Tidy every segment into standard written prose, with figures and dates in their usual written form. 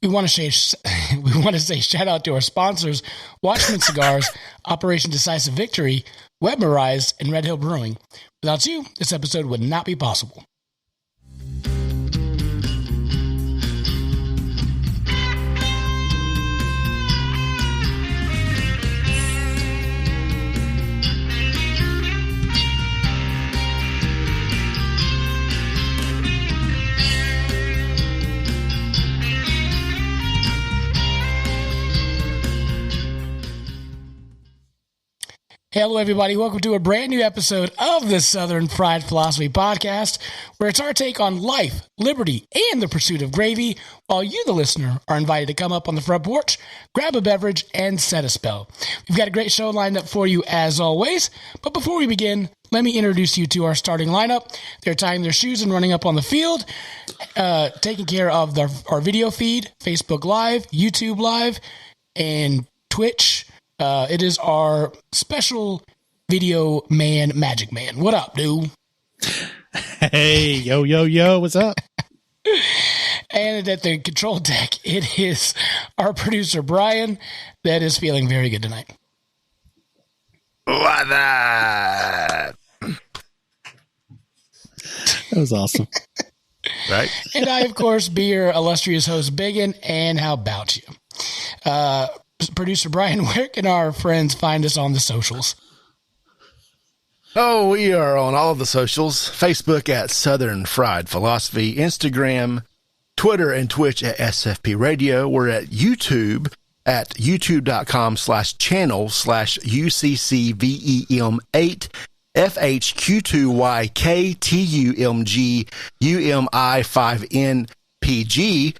We want to say shout out to our sponsors, Watchman Cigars, Operation Decisive Victory, Webmerized, and Red Hill Brewing. Without you, this episode would not be possible. Hello, everybody. Welcome to a brand new episode of the Southern Fried Philosophy Podcast, where it's our take on life, liberty, and the pursuit of gravy, while you, the listener, are invited to come up on the front porch, grab a beverage, and set a spell. We've got a great show lined up for you, as always. But before we begin, let me introduce you to our starting lineup. They're tying their shoes and running up on the field, taking care of our video feed, Facebook Live, YouTube Live, and Twitch. It is our special video man, Magic Man. What up, dude? Hey, yo, what's up? And at the control deck, it is our producer, Brian, that is feeling very good tonight. What that? That was awesome. Right? And I, of course, be your illustrious host, Biggin, and how about you? Producer Brian, where can our friends find us on the socials? Oh, we are on all of the socials. Facebook at Southern Fried Philosophy, Instagram, Twitter, and Twitch at SFP Radio. We're at YouTube at youtube.com/UCCVEM8 FHQ2YKTUMGUMI5NPG.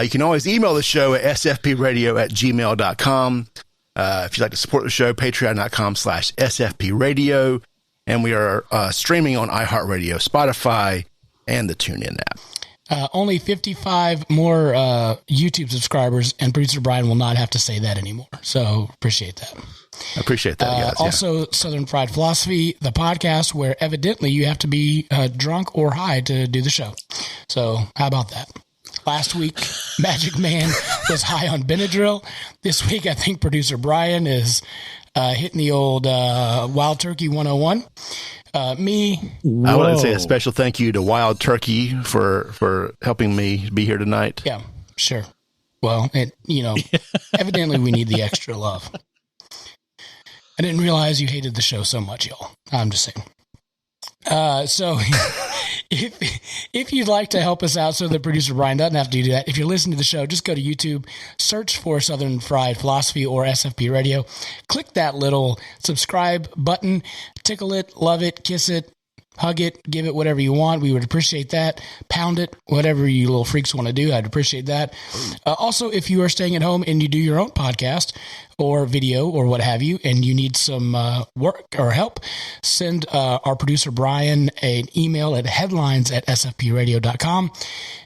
You can always email the show at sfpradio@gmail.com. If you'd like to support the show, patreon.com/sfpradio. And we are streaming on iHeartRadio, Spotify, and the TuneIn app. Only 55 more YouTube subscribers, and producer Brian will not have to say that anymore. So appreciate that. I appreciate that, guys. Also, Southern Fried Philosophy, the podcast, where evidently you have to be drunk or high to do the show. So how about that? Last week, Magic Man was high on Benadryl. This week, I think producer Brian is hitting the old Wild Turkey 101. I want to say a special thank you to Wild Turkey for helping me be here tonight. Yeah, sure. Well, evidently we need the extra love. I didn't realize you hated the show so much, y'all. I'm just saying. So if you'd like to help us out so the producer Brian doesn't have to do that, if you're listening to the show, just go to YouTube, search for Southern Fried Philosophy or SFP Radio, click that little subscribe button, tickle it, love it, kiss it, hug it, give it whatever you want. We would appreciate that. Pound it, whatever you little freaks want to do. I'd appreciate that. Also, if you are staying at home and you do your own podcast or video or what have you, and you need some work or help, send our producer Brian an email at headlines@sfpradio.com.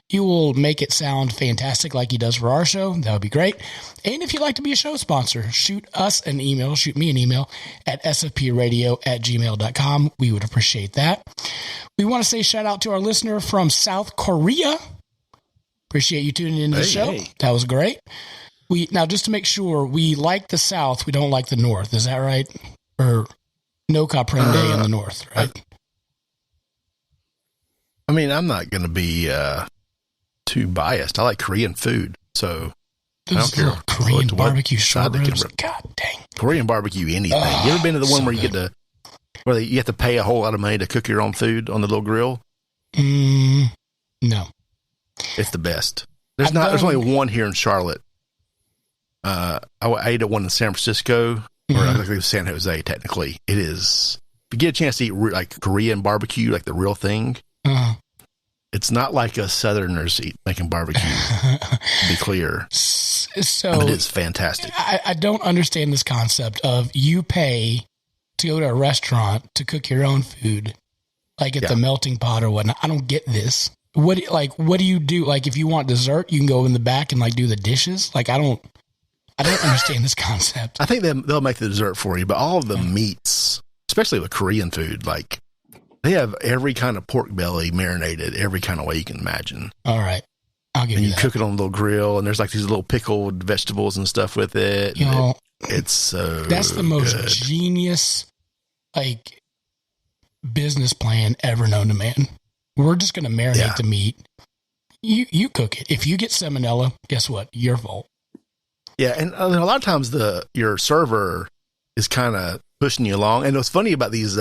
You will make it sound fantastic like he does for our show. That would be great. And if you'd like to be a show sponsor, shoot me an email at sfpradio@gmail.com. We would appreciate that. We want to say shout out to our listener from South Korea. Appreciate you tuning into the show. Hey. That was great. Now, just to make sure, we like the South, we don't like the North. Is that right? Or no comprende in the North, right? I mean, I'm not going to be too biased. I like Korean food, so I don't care. Korean barbecue short ribs. God dang. Korean barbecue, anything. You ever been to the one where where you have to pay a whole lot of money to cook your own food on the little grill? No. It's the best. There's only one here in Charlotte. I ate at one in San Francisco, or I think it was San Jose, technically. It is, if you get a chance to eat like Korean barbecue, like the real thing, it's not like us Southerners making barbecue, to be clear. So but it is fantastic. I don't understand this concept of you pay to go to a restaurant to cook your own food, like at the melting pot or whatnot. I don't get this. What do you do? Like, if you want dessert, you can go in the back and like do the dishes. Like, I don't understand this concept. I think they'll make the dessert for you, but all of the meats, especially with Korean food, like they have every kind of pork belly marinated every kind of way you can imagine. All right. I'll give and you you that. cook it on a little grill, and there's like these little pickled vegetables and stuff with it. You know, It's so that's the most good. genius, like, business plan ever known to man. We're just going to marinate the meat. You cook it. If you get salmonella, guess what? Your fault. Yeah, and a lot of times your server is kind of pushing you along. And what's funny about these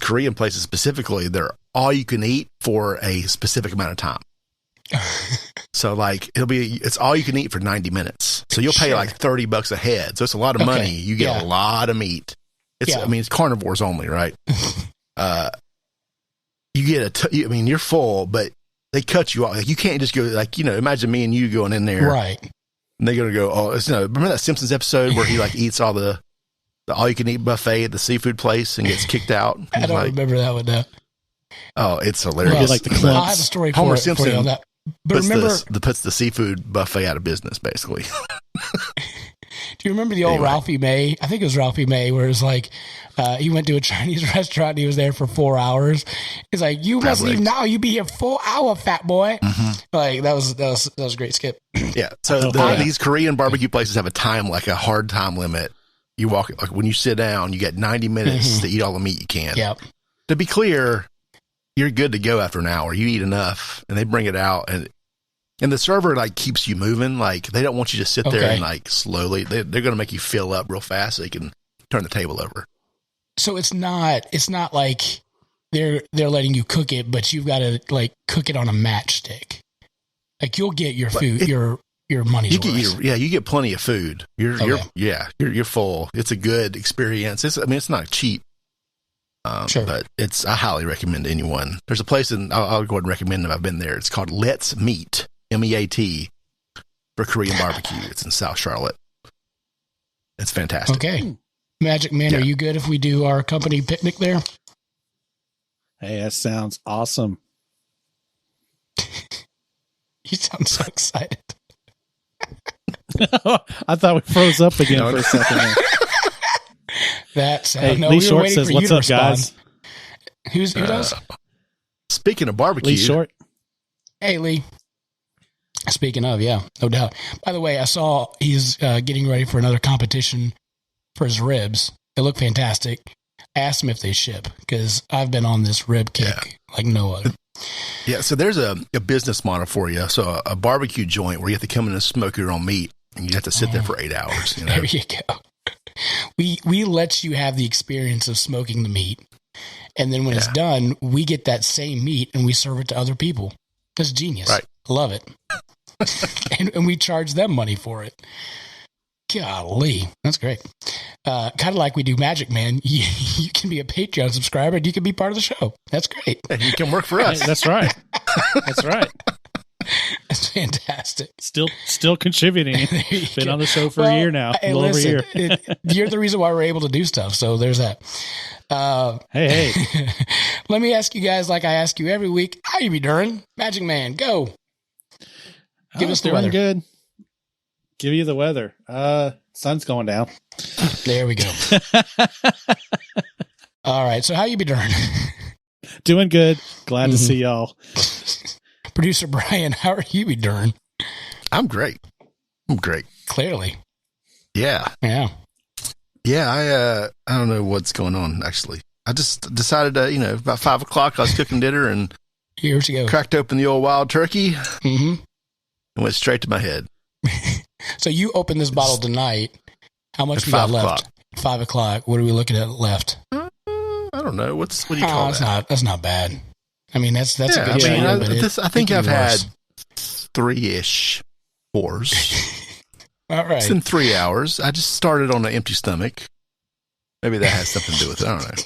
Korean places specifically, they're all you can eat for a specific amount of time. So like it's all you can eat for 90 minutes. So you'll pay like $30 a head. So it's a lot of money. You get a lot of meat. I mean, it's carnivores only, right? You get you're full, but they cut you off. Like, you can't just go like, imagine me and you going in there. Right. And they're going to go, remember that Simpsons episode where he like eats all the all you can eat buffet at the seafood place and gets kicked out? I don't remember that one now. Oh, it's hilarious. Well, like the clips. I have a story Homer for Simpson you on that. But puts the seafood buffet out of business, basically. Do you remember the old Ralphie May? I think it was Ralphie May, where it was like he went to a Chinese restaurant and he was there for 4 hours. He's like, "You must leave now. You be here 4 hours, fat boy." Mm-hmm. Like that was a great skip. Yeah. So these Korean barbecue places have a hard time limit. You walk like when you sit down, you get 90 minutes to eat all the meat you can. Yep. To be clear, you're good to go after an hour. You eat enough, and they bring it out, and the server like keeps you moving. Like they don't want you to sit there and like slowly. They're going to make you fill up real fast so they can turn the table over. So it's not like they're letting you cook it, but you've got to like cook it on a matchstick. Like you'll get your food, your money's worth. You get plenty of food. You're full. It's a good experience. It's not cheap. Sure. But I highly recommend to anyone. There's a place I'll go ahead and recommend them. I've been there. It's called Let's Meet, MEAT, for Korean barbecue. It's in South Charlotte. It's fantastic. Okay. Magic Man, are you good if we do our company picnic there? Hey, that sounds awesome. You sound so excited. I thought we froze up again for a second there. Lee Short says, "What's up, guys?" Who does? Speaking of barbecue, Lee Short. Hey, Lee. Speaking of, no doubt. By the way, I saw he's getting ready for another competition for his ribs. They look fantastic. I asked him if they ship because I've been on this rib kick like no other. Yeah, so there's a business model for you. So a barbecue joint where you have to come in and smoke your own meat, and you have to sit there for 8 hours. There you go. We let you have the experience of smoking the meat, and then when it's done, we get that same meat and we serve it to other people. That's genius. Right. I love it. and we charge them money for it. Golly, that's great. Kind of like we do Magic Man. You can be a Patreon subscriber and you can be part of the show. That's great. And you can work for us. That's right. That's right. That's fantastic. Still contributing. Been on the show for a year now. Hey, over a year. You're the reason why we're able to do stuff. So there's that. Hey. Let me ask you guys, like I ask you every week, how you be doing? Magic Man, go. Give us the weather. Good. Give you the weather. Sun's going down. There we go. All right. So how you be doing? Doing good. Glad to see y'all. Producer Brian, how are you be doing? I'm great. Clearly. Yeah. Yeah. Yeah. I don't know what's going on, actually. I just decided to, about 5 o'clock, I was cooking dinner and here we go. Cracked open the old wild turkey and went straight to my head. So you opened this bottle tonight. How much we got left? 5 o'clock. What are we looking at left? I don't know. What do you call that? That's not bad. I mean, that's a good shot. I think I've had 3-ish pours. All right. It's in 3 hours. I just started on an empty stomach. Maybe that has something to do with it. I don't know.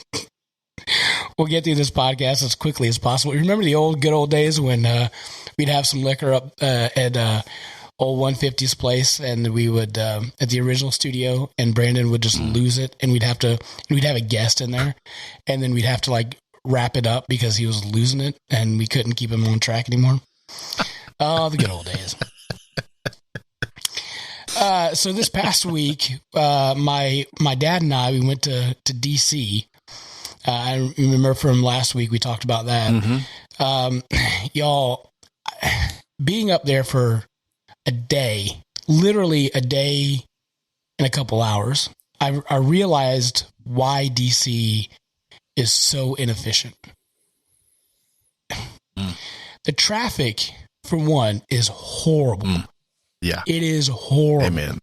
We'll get through this podcast as quickly as possible. Remember the good old days when we'd have some liquor up at old 150's place, and we would at the original studio, and Brandon would just lose it, and we'd have a guest in there, and then we'd have to like wrap it up because he was losing it, and we couldn't keep him on track anymore. Oh, the good old days. So this past week, my dad and I, we went to DC. I remember from last week we talked about that. Y'all, being up there for a day, literally a day and a couple hours, I realized why DC is so inefficient. The traffic, for one, is horrible. Yeah. It is horrible. Amen.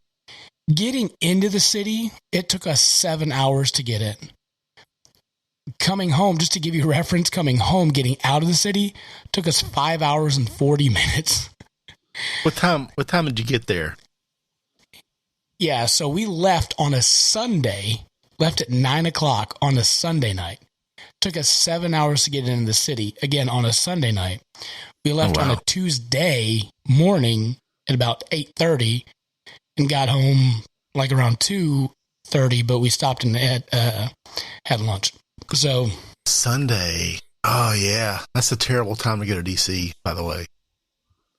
Getting into the city, it took us 7 hours to get in. Coming home, just to give you a reference, coming home, getting out of the city, took us 5 hours and 40 minutes. What time did you get there? Yeah, so we left on a Sunday, left at 9 o'clock on a Sunday night. Took us 7 hours to get into the city, again, on a Sunday night. We left on a Tuesday morning at about 8:30 and got home like around 2:30, but we stopped and had lunch. So Sunday. Oh, yeah. That's a terrible time to go to DC, by the way.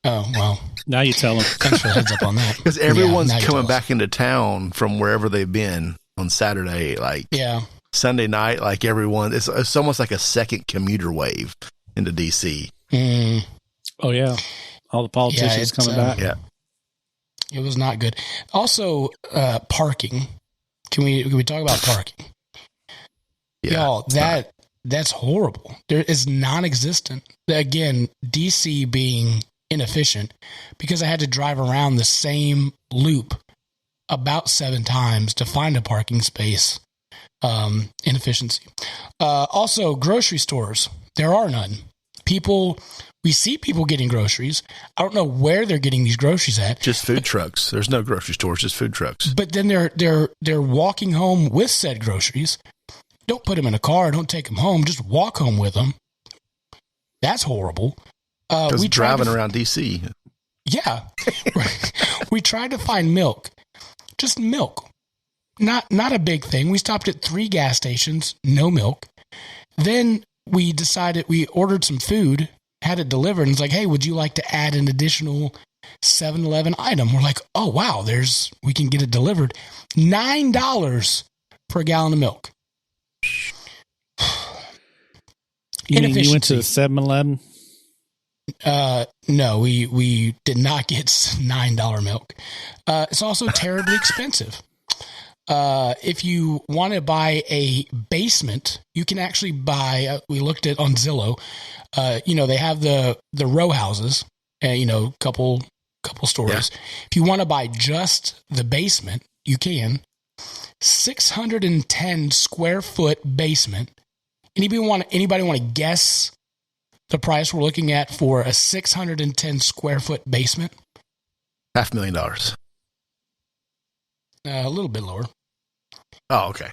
Oh, well. Now you tell them. Thanks for the heads up on that. Because everyone's coming back into town from wherever they've been on Saturday. Sunday night, like everyone, it's almost like a second commuter wave into DC. Oh, yeah. All the politicians coming back. Yeah. It was not good. Also, parking. Can we talk about parking? Yeah, y'all, that's horrible. There is non-existent. Again, DC being inefficient because I had to drive around the same loop about 7 times to find a parking space. Inefficiency. Also, grocery stores. There are none. We see people getting groceries. I don't know where they're getting these groceries at. Just food trucks. There's no grocery stores, just food trucks. But then they're walking home with said groceries. Don't put them in a car. Don't take them home. Just walk home with them. That's horrible. We driving around DC. Yeah. We tried to find milk. Just milk. Not a big thing. We stopped at 3 gas stations. No milk. Then we decided we ordered some food, had it delivered, and it's like, hey, would you like to add an additional 7-Eleven item? We're like, oh, wow, we can get it delivered. $9 for a gallon of milk. You mean you went to the 7-Eleven? No, we did not get $9 milk. It's also terribly expensive. If you want to buy a basement, you can actually buy, we looked at on Zillow, they have the row houses, couple stores. Yeah. If you want to buy just the basement, you can. 610 square foot basement. Anybody want to guess the price we're looking at for a 610 square foot basement? $500,000. A little bit lower. Oh, okay.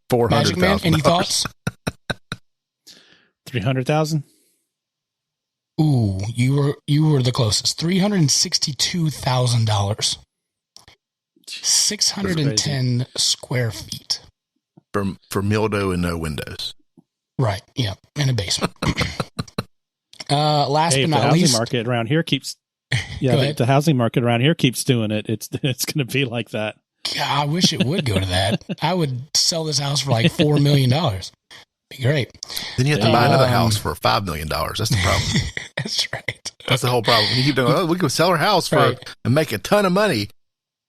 400,000. Magic Man, any thoughts? 300,000. Ooh, you were the closest. $362,000. 610 square feet. For mildew and no windows. Right. Yeah, in a basement. Last but not least, the housing market around here keeps. Yeah, the housing market around here keeps doing it. It's going to be like that. God, I wish it would go to that. I would sell this house for like $4 million. Be great. Then you have to buy another house for $5 million. That's the problem. That's right. That's the whole problem. You keep doing, we can sell our house and make a ton of money,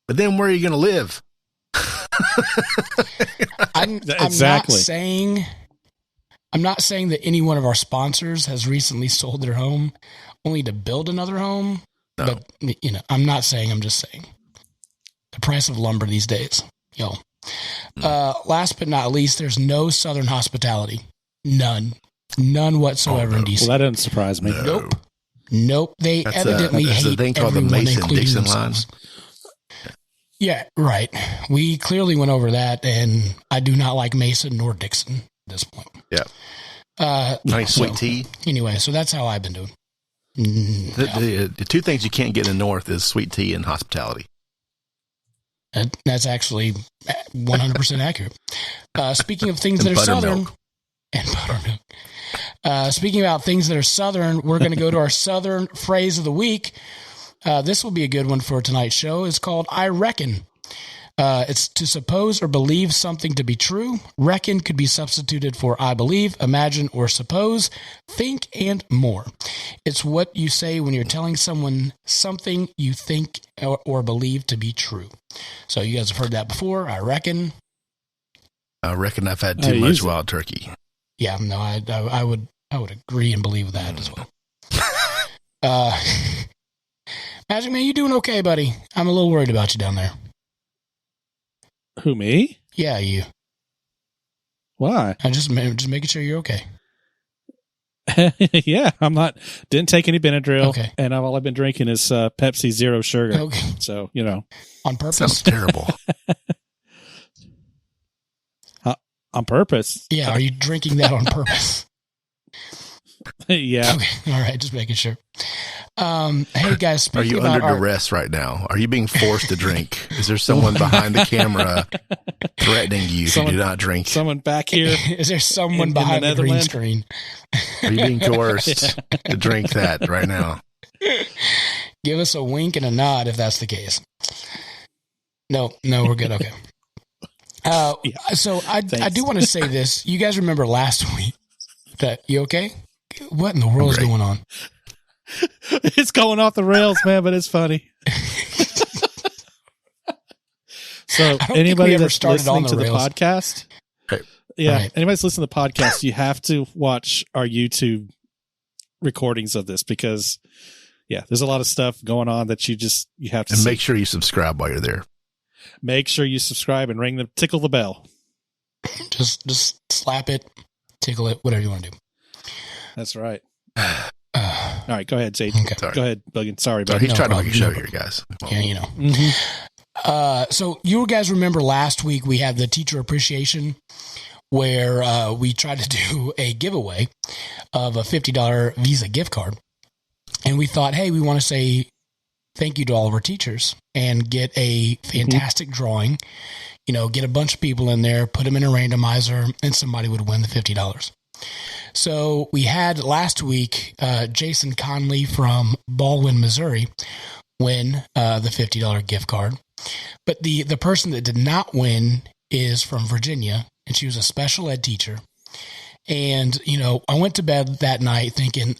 but then where are you going to live? I'm not saying that any one of our sponsors has recently sold their home only to build another home. No. But I'm not saying. I'm just saying the price of lumber these days, yo. Last but not least, there's no Southern hospitality. None whatsoever in DC. Well, that doesn't surprise me. No. Nope. They evidently hate the thing called the Mason-Dixon line. Yeah, right. We clearly went over that, and I do not like Mason nor Dixon at this point. Yeah. Nice sweet tea. Anyway, so that's how I've been doing. The 2 things you can't get in the North is sweet tea and hospitality. That's actually 100% accurate. Speaking of things that are Southern, and buttermilk. Speaking about things that are Southern, we're going to go to our Southern phrase of the week. This will be a good one for tonight's show. It's called I Reckon. It's to suppose or believe something to be true. Reckon could be substituted for I believe, imagine, or suppose, think, and more. It's what you say when you're telling someone something you think or believe to be true. So you guys have heard that before. I reckon. I reckon I've had too much wild turkey. Yeah, no, I would agree and believe that as well. Magic Man, you doing okay, buddy? I'm a little worried about you down there. Who, me? Yeah, you. Why? I'm just making sure you're okay. Yeah, I'm not. Didn't take any Benadryl. Okay. And all I've been drinking is Pepsi Zero Sugar. Okay. So, on purpose. Sounds terrible. On purpose. Yeah, are you drinking that on purpose? Yeah. Okay. All right, just making sure. Hey guys, are you under duress right now? Are you being forced to drink? Is there someone behind the camera threatening you to do not drink? Someone back here? Is there someone behind the green screen? Are you being coerced to drink that right now? Give us a wink and a nod if that's the case. No, we're good. Okay. So I do want to say this. You guys remember last week that you okay? What in the world is going on? It's going off the rails, man, but it's funny. So anybody that's listening to the podcast, anybody's listening to the podcast, you have to watch our YouTube recordings of this because, there's a lot of stuff going on that you have to. And make sure you subscribe while you're there. Make sure you subscribe and tickle the bell. Just slap it, tickle it, whatever you want to do. That's right. All right, go ahead, Zayden. Okay. Go ahead, Buggin. Sorry, buddy. He's trying to make a show here, guys. Yeah, Mm-hmm. So you guys remember last week we had the teacher appreciation where we tried to do a giveaway of a $50 Visa gift card. And we thought, hey, we want to say thank you to all of our teachers and get a fantastic drawing, get a bunch of people in there, put them in a randomizer, and somebody would win the $50. So we had last week, Jason Conley from Baldwin, Missouri, win the $50 gift card. But the person that did not win is from Virginia, and she was a special ed teacher. And, I went to bed that night thinking,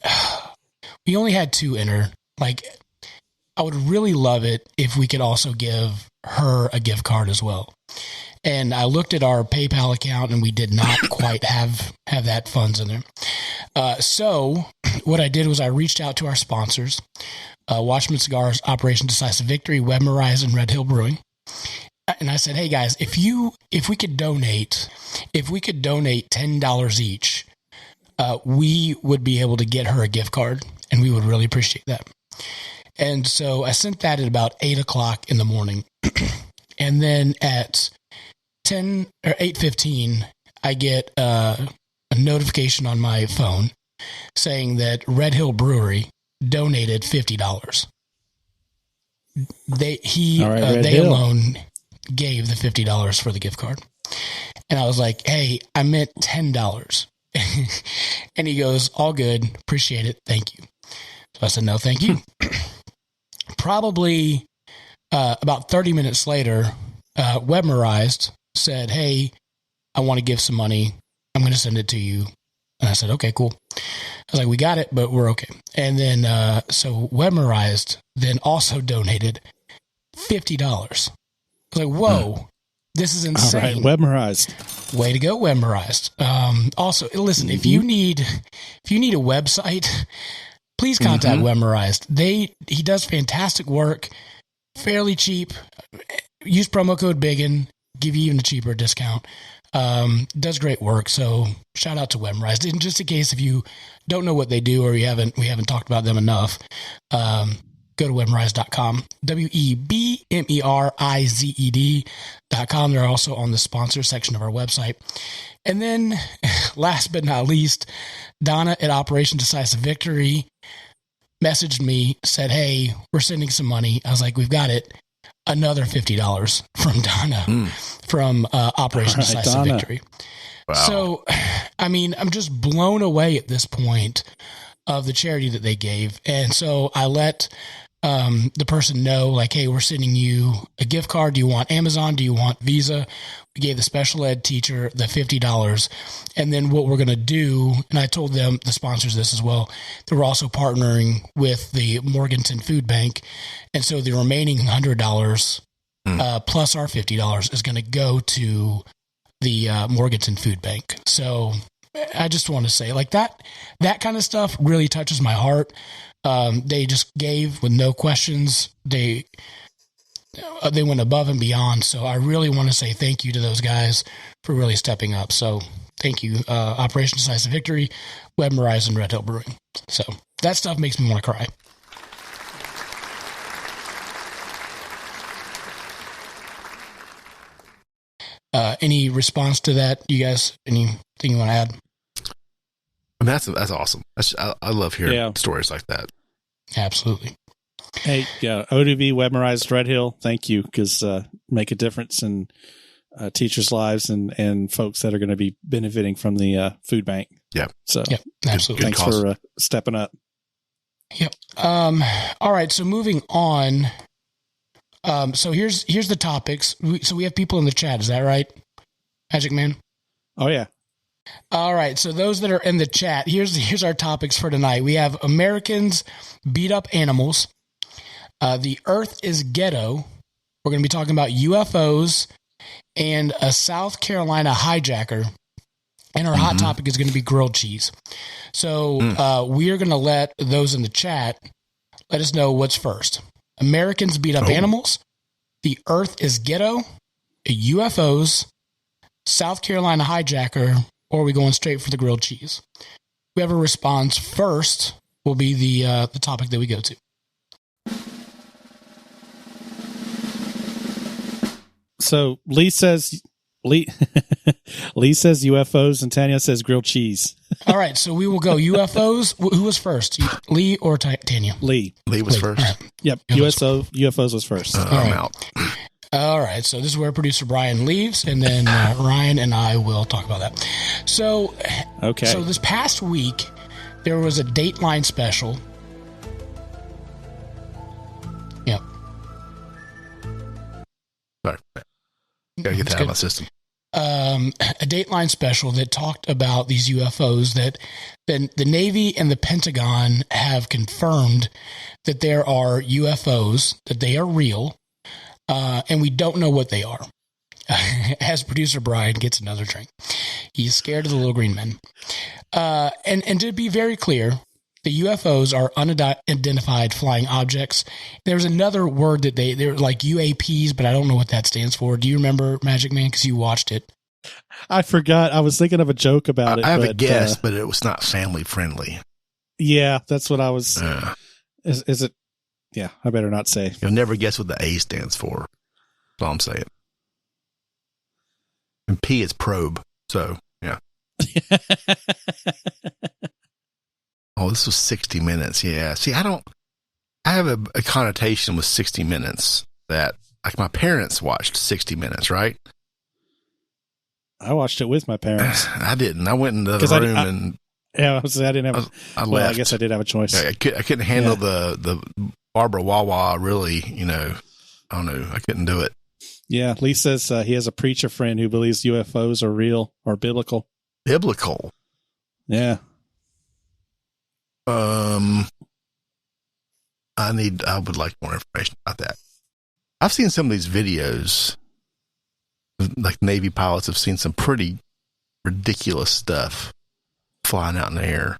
we only had 2 enter. Like, I would really love it if we could also give her a gift card as well. And I looked at our PayPal account, and we did not quite have that funds in there. So what I did was I reached out to our sponsors, Watchman Cigars, Operation Decisive Victory, Webmerized, and Red Hill Brewing. And I said, hey guys, if we could donate $10 each, we would be able to get her a gift card, and we would really appreciate that. And so I sent that at about 8:00 in the morning. And then at 10 or 8:15, I get a notification on my phone saying that Red Hill Brewery donated $50. They alone gave the $50 for the gift card. And I was like, hey, I meant $10. And he goes, all good. Appreciate it. Thank you. So I said, no, thank you. Probably about 30 minutes later, Webmerized said, hey, I want to give some money. I'm going to send it to you. And I said, okay, cool. I was like, we got it, but we're okay. And then, so Webmerized then also donated $50. I was like, whoa, this is insane. All right, Webmerized. Way to go, Webmerized. Also, listen, if you need a website, please contact Webmerized. He does fantastic work, fairly cheap. Use promo code BIGGIN, give you even a cheaper discount. Does great work. So shout out to Webmerized. And just in case if you don't know what they do or we haven't talked about them enough, go to webmerized.com, Webmerized.com. They're also on the sponsor section of our website. And then last but not least, Donna at Operation Decisive Victory messaged me, said, hey, we're sending some money. I was like, we've got it. Another $50 from Donna from Operation Decisive Donna. Victory. Wow. So, I mean, I'm just blown away at this point of the charity that they gave. And so I let the person know, like, hey, we're sending you a gift card. Do you want Amazon? Do you want Visa? We gave the special ed teacher the $50. And then what we're going to do, and I told them, the sponsors, this as well, that we're also partnering with the Morganton Food Bank. And so the remaining $100 plus our $50 is going to go to the Morganton Food Bank. So I just want to say, like, that kind of stuff really touches my heart. They just gave with no questions. They went above and beyond. So I really want to say thank you to those guys for really stepping up. So thank you, Operation Decisive Victory, Webmerized, and Red Hill Brewing. So that stuff makes me want to cry. Any response to that? You guys, anything you want to add? I mean, that's awesome. I love hearing stories like that. Absolutely. Hey, ODV, Webmerized, Red Hill, thank you, because make a difference in teachers' lives and folks that are going to be benefiting from the food bank. Yeah. So, absolutely. Thanks for stepping up. Yep. All right. So moving on. So here's the topics. So we have people in the chat. Is that right, Magic Man? Oh yeah. All right. So those that are in the chat, here's our topics for tonight. We have Americans beat up animals. The Earth is ghetto. We're going to be talking about UFOs and a South Carolina hijacker. And our hot topic is going to be grilled cheese. So we are going to let those in the chat let us know what's first. Americans beat up animals. The Earth is ghetto. UFOs. South Carolina hijacker. Or are we going straight for the grilled cheese? Whoever responds first will be the topic that we go to. So Lee says UFOs and Tanya says grilled cheese. All right, so we will go UFOs. Who was first, Lee or Tanya? Lee was first. Right. Yep, UFOs was first. I'm out. All right, so this is where producer Brian leaves, and then Ryan and I will talk about that. So, So this past week, there was a Dateline special. Yep. Sorry. Gotta get that out of my system. A Dateline special that talked about these UFOs that the Navy and the Pentagon have confirmed that there are UFOs, that they are real. And we don't know what they are. As producer Brian gets another drink. He's scared of the little green men. And to be very clear, the UFOs are unidentified flying objects. There's another word that they're like UAPs, but I don't know what that stands for. Do you remember, Magic Man? Because you watched it. I forgot. I was thinking of a joke about it. I have a guess, but it was not family friendly. Yeah, that's what I was. Is it? Yeah, I better not say. You'll never guess what the A stands for. That's all I'm saying. And P is probe. So, yeah. Oh, this was 60 Minutes. Yeah. See, I have a connotation with 60 Minutes that, like, my parents watched 60 Minutes, right? I watched it with my parents. I didn't. I went into the room and. Yeah, I didn't have. I left. Well, I guess I did have a choice. I couldn't handle the Barbara Wawa. Really, I don't know. I couldn't do it. Yeah, Lee says he has a preacher friend who believes UFOs are real or biblical. Biblical. Yeah. I would like more information about that. I've seen some of these videos. Like Navy pilots have seen some pretty ridiculous stuff flying out in the air.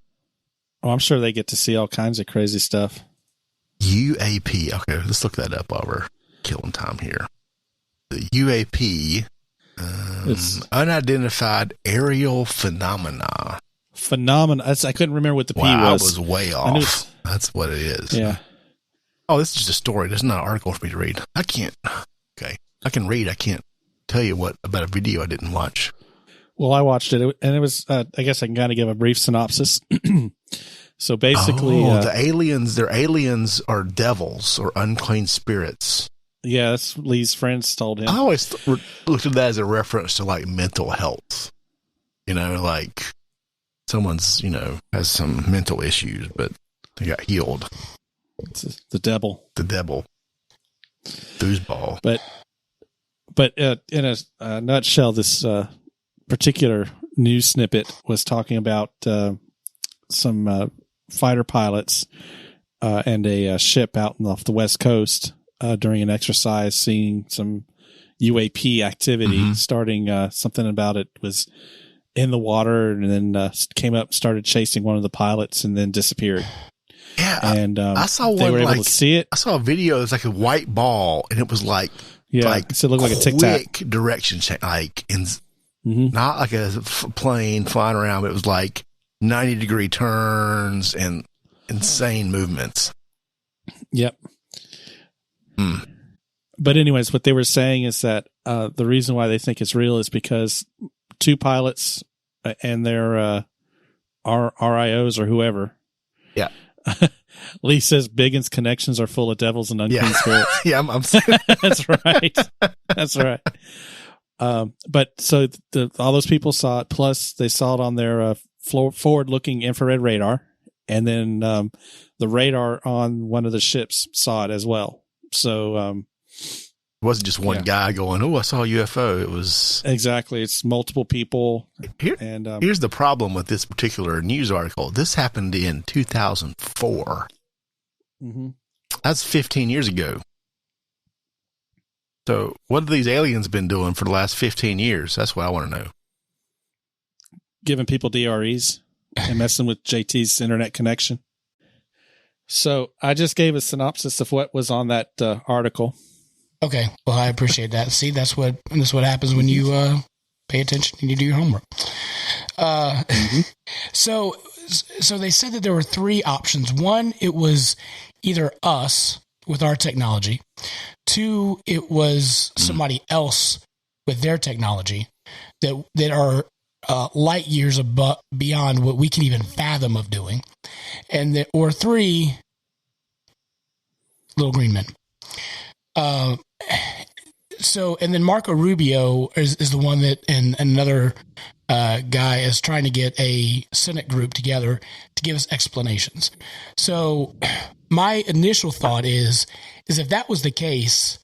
Oh, I'm sure they get to see all kinds of crazy stuff. UAP. Okay, let's look that up while we're killing time here. The UAP, unidentified aerial phenomena. I couldn't remember what the P was. I was way off. That's what it is. Yeah. Oh, this is just a story. This is not an article for me to read. I can't. Okay. I can read. I can't tell you about a video I didn't watch. Well, I watched it, and it was, I guess I can kind of give a brief synopsis. So basically... the aliens, their aliens are devils or unclean spirits. Yeah, that's what Lee's friends told him. I always looked at that as a reference to, like, mental health. Like someone's, has some mental issues, but they got healed. It's the devil. The devil. Foosball. But in a nutshell, this particular news snippet was talking about some fighter pilots and a ship out off the West Coast during an exercise, seeing some UAP activity, starting something about it was in the water, and then came up, started chasing one of the pilots, and then disappeared. Yeah, and I saw one. They were able to see it. I saw a video. It was like a white ball, and it was like so it looked like a tic tac direction change, like not like a plane flying around. But it was like 90-degree turns and insane movements. Yep. But anyways, what they were saying is that the reason why they think it's real is because two pilots and their RIOs or whoever. Yeah. Lee says Biggin's connections are full of devils and unclean spirits. Yeah, I'm saying. That's right. That's right. But so all those people saw it. Plus, they saw it on their forward-looking infrared radar, and then the radar on one of the ships saw it as well. So it wasn't just one guy going, "Oh, I saw a UFO." It was exactly. It's multiple people. Here's the problem with this particular news article. This happened in 2004. That's 15 years ago. So, what have these aliens been doing for the last 15 years? That's what I want to know. Giving people DREs and messing with JT's internet connection. So, I just gave a synopsis of what was on that article. Okay. Well, I appreciate that. See, that's what happens when you pay attention and you do your homework. So they said that there were three options. One, it was either us with our technology. Two, it was somebody else with their technology that are light years beyond what we can even fathom of doing. Or three, little green men. And then Marco Rubio is the one that, and another guy is trying to get a Senate group together to give us explanations. So my initial thought is if that was the case,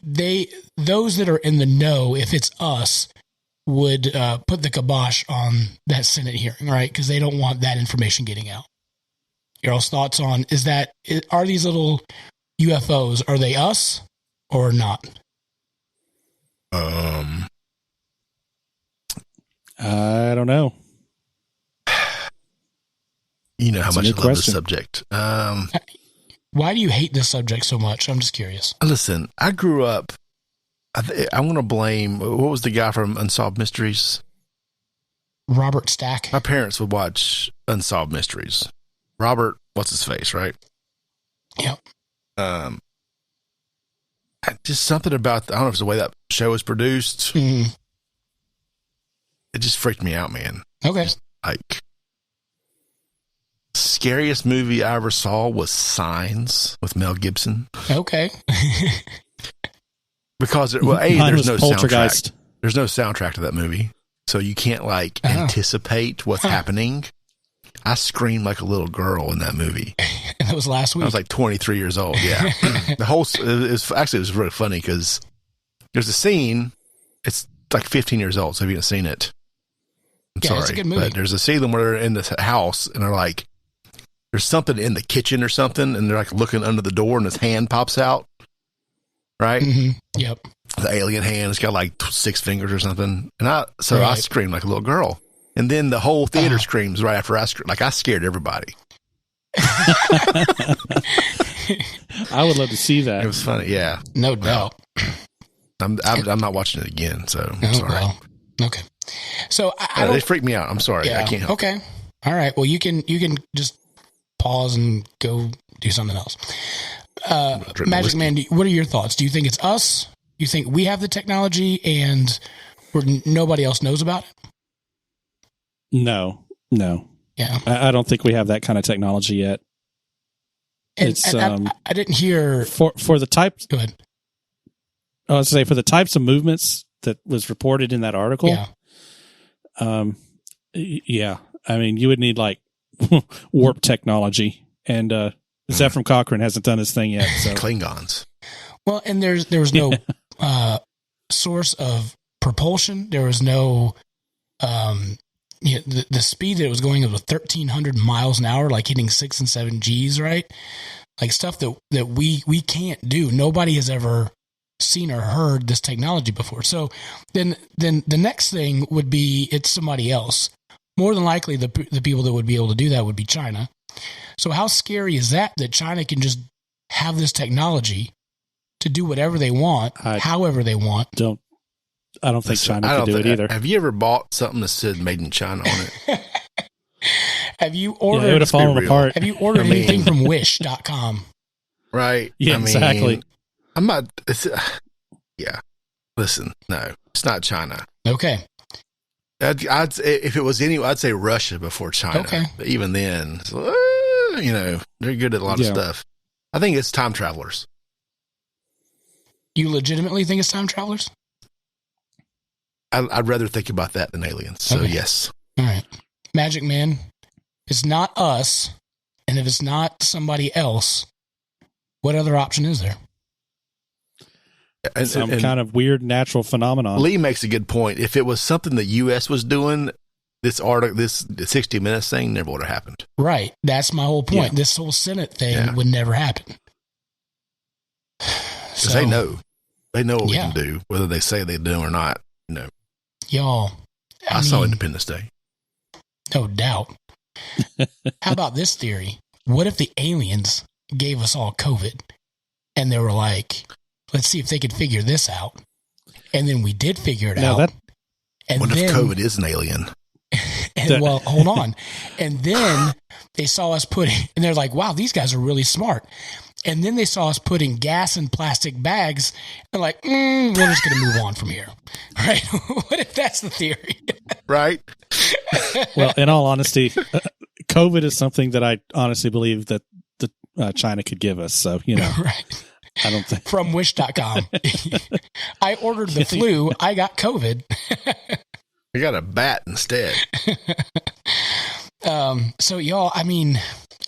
those that are in the know, if it's us, would put the kibosh on that Senate hearing, right? Because they don't want that information getting out. Your all's thoughts on are these little UFOs, are they us or not? I don't know. You know how much I love this subject. Why do you hate this subject so much? I'm just curious. Listen, I grew up. I want to blame. What was the guy from Unsolved Mysteries? Robert Stack. My parents would watch Unsolved Mysteries. Robert, what's his face, right? Yep. Just something about, I don't know if it's the way that show was produced. It just freaked me out, man. Okay. Just, like, scariest movie I ever saw was Signs with Mel Gibson. Okay. Because, there's no soundtrack. There's no soundtrack to that movie. So you can't, anticipate what's happening. I screamed like a little girl in that movie. And that was last week. I was like 23 years old. Yeah. It was really funny because there's a scene. It's like 15 years old. So if you haven't seen it, I'm sorry. It's a good movie. But there's a scene where they're in this house and they're like, there's something in the kitchen or something. And they're like looking under the door and his hand pops out. Right. Yep. The alien hand. It's got like 6 fingers or something. And I screamed like a little girl. And then the whole theater screams right after I screamed. Like, I scared everybody. I would love to see that. It was funny, yeah. No doubt. I'm not watching it again, so I'm sorry. Well, okay. So they freaked me out. I'm sorry. Yeah, I can't help it. All right. Well, you can just pause and go do something else. Magic Man, what are your thoughts? Do you think it's us? You think we have the technology and nobody else knows about it? No. Yeah. I don't think we have that kind of technology yet. I didn't hear for the types. Go ahead. I was say for the types of movements that was reported in that article. Yeah. Yeah. I mean, you would need like warp technology, and Zephram Cochrane hasn't done his thing yet. So Klingons. Well, and there was no source of propulsion. There was no the speed that it was going was 1,300 miles an hour, like hitting 6 and 7 Gs, right? Like stuff that we can't do. Nobody has ever seen or heard this technology before. So then the next thing would be it's somebody else. More than likely, the people that would be able to do that would be China. So how scary is that China can just have this technology to do whatever they want, however they want? I don't think China could do it either. Have you ever bought something that said "Made in China" on it? Have you ordered? It would have fallen apart. Have you ordered anything from Wish.com? Right. Yeah, exactly. I'm not. Yeah. Listen, no, it's not China. Okay. I'd say if it was I'd say Russia before China. Okay. But even then, they're good at a lot of stuff. I think it's time travelers. You legitimately think it's time travelers? I'd rather think about that than aliens. So yes. All right. Magic Man, it's not us. And if it's not somebody else, what other option is there? Some kind of weird natural phenomenon. Lee makes a good point. If it was something the U.S. was doing, this 60 Minutes thing never would have happened. Right. That's my whole point. Yeah. This whole Senate thing would never happen. Because they know. They know what we can do, whether they say they do or not. Y'all. I saw Independence Day. No doubt. How about this theory? What if the aliens gave us all COVID and they were like, let's see if they could figure this out. And then we did figure it out. What if COVID is an alien? Well, hold on. And then they saw us and they're like, wow, these guys are really smart. And then they saw us putting gas in plastic bags. They're like, we're just going to move on from here. Right? What if that's the theory? Right. Well, in all honesty, COVID is something that I honestly believe that China could give us. So, right. I don't think. From Wish.com. I ordered the flu. I got COVID. I got a bat instead. So y'all,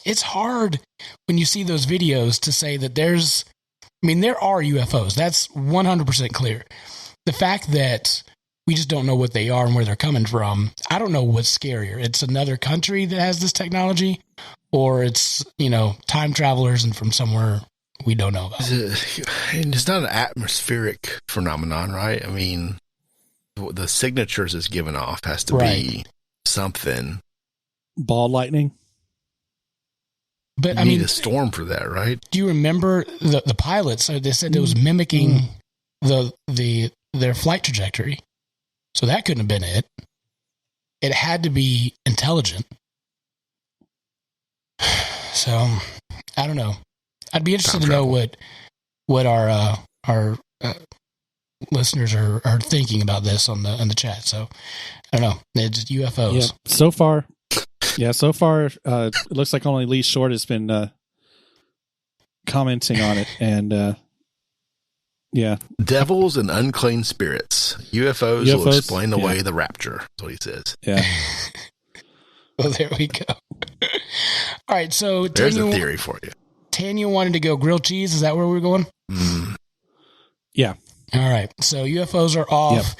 it's hard when you see those videos to say that there are UFOs. That's 100% clear. The fact that we just don't know what they are and where they're coming from, I don't know what's scarier. It's another country that has this technology, or it's, time travelers and from somewhere we don't know about. It's not an atmospheric phenomenon, right? The signatures it's given off has to be something. Ball lightning? But you need a storm for that, right? Do you remember the pilots? They said it was mimicking their flight trajectory. So that couldn't have been it. It had to be intelligent. So I don't know. I'd be interested to know what our listeners are thinking about this on the chat. So I don't know. It's UFOs. Yeah. So far, it looks like only Lee Short has been commenting on it, and devils and unclean spirits. UFOs will explain away the rapture. That's what he says. Yeah. Well, there we go. All right, so there's a theory for you. Tanya wanted to go grilled cheese. Is that where we're going? Yeah. All right. So UFOs are off.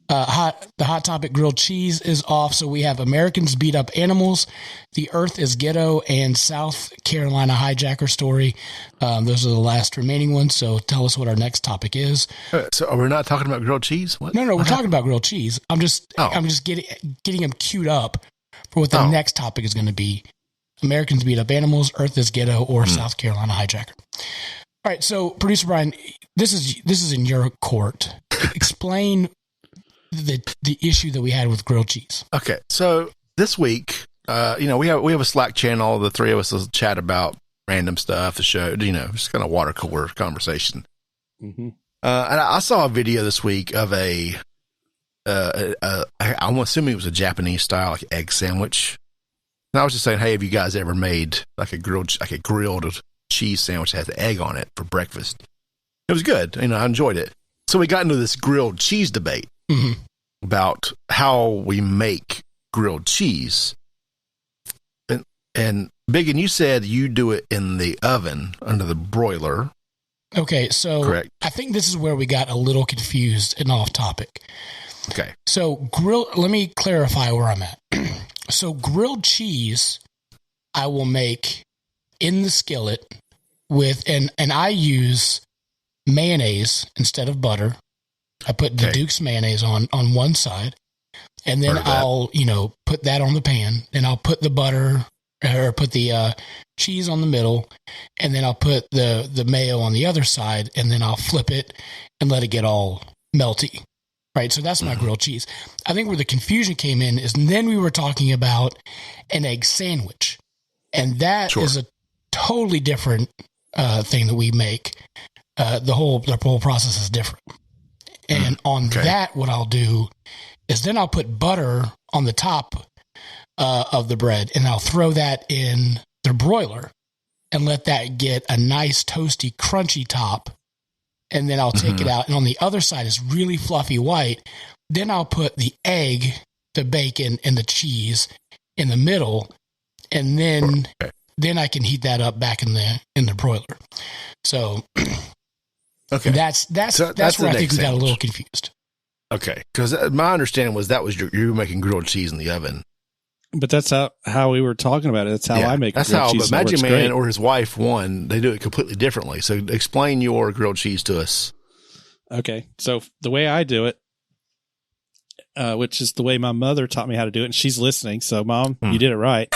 Yep. The hot topic grilled cheese is off. So we have Americans beat up animals. The Earth is Ghetto and South Carolina hijacker story. Those are the last remaining ones. So tell us what our next topic is. So are we not talking about grilled cheese? What? No, we're talking about grilled cheese. I'm just getting them queued up for what the next topic is going to be. Americans beat up animals. Earth is Ghetto or South Carolina hijacker. All right. So producer Brian, this is in your court. Explain the issue that we had with grilled cheese. Okay, so this week, we have a Slack channel. The three of us will chat about random stuff, the show, just kind of water cooler conversation. Mm-hmm. And I saw a video this week of I'm assuming it was a Japanese style like egg sandwich. And I was just saying, hey, have you guys ever made like a grilled cheese sandwich that has egg on it for breakfast? It was good. I enjoyed it. So we got into this grilled cheese debate. Mm-hmm. About how we make grilled cheese. And Biggin, you said you do it in the oven under the broiler. Okay, so correct. I think this is where we got a little confused and off topic. Okay. So let me clarify where I'm at. So grilled cheese, I will make in the skillet with, and I use mayonnaise instead of butter. I put the Duke's mayonnaise on one side, and then I'll, put that on the pan. Then I'll put the butter or put the cheese on the middle, and then I'll put the mayo on the other side, and then I'll flip it and let it get all melty. Right. So that's my grilled cheese. I think where the confusion came in is then we were talking about an egg sandwich, and that is a totally different thing that we make. The whole process is different. And on that, what I'll do is then I'll put butter on the top of the bread, and I'll throw that in the broiler and let that get a nice toasty, crunchy top. And then I'll take it out. And on the other side is really fluffy white. Then I'll put the egg, the bacon, and the cheese in the middle. And then I can heat that up back in the broiler. So that's where I think we got a little confused. Okay. Because my understanding was you were making grilled cheese in the oven. But that's how we were talking about it. That's how I make grilled cheese. But Magic Man or his wife, they do it completely differently. So explain your grilled cheese to us. Okay. So the way I do it, which is the way my mother taught me how to do it, and she's listening. So, Mom, you did it right.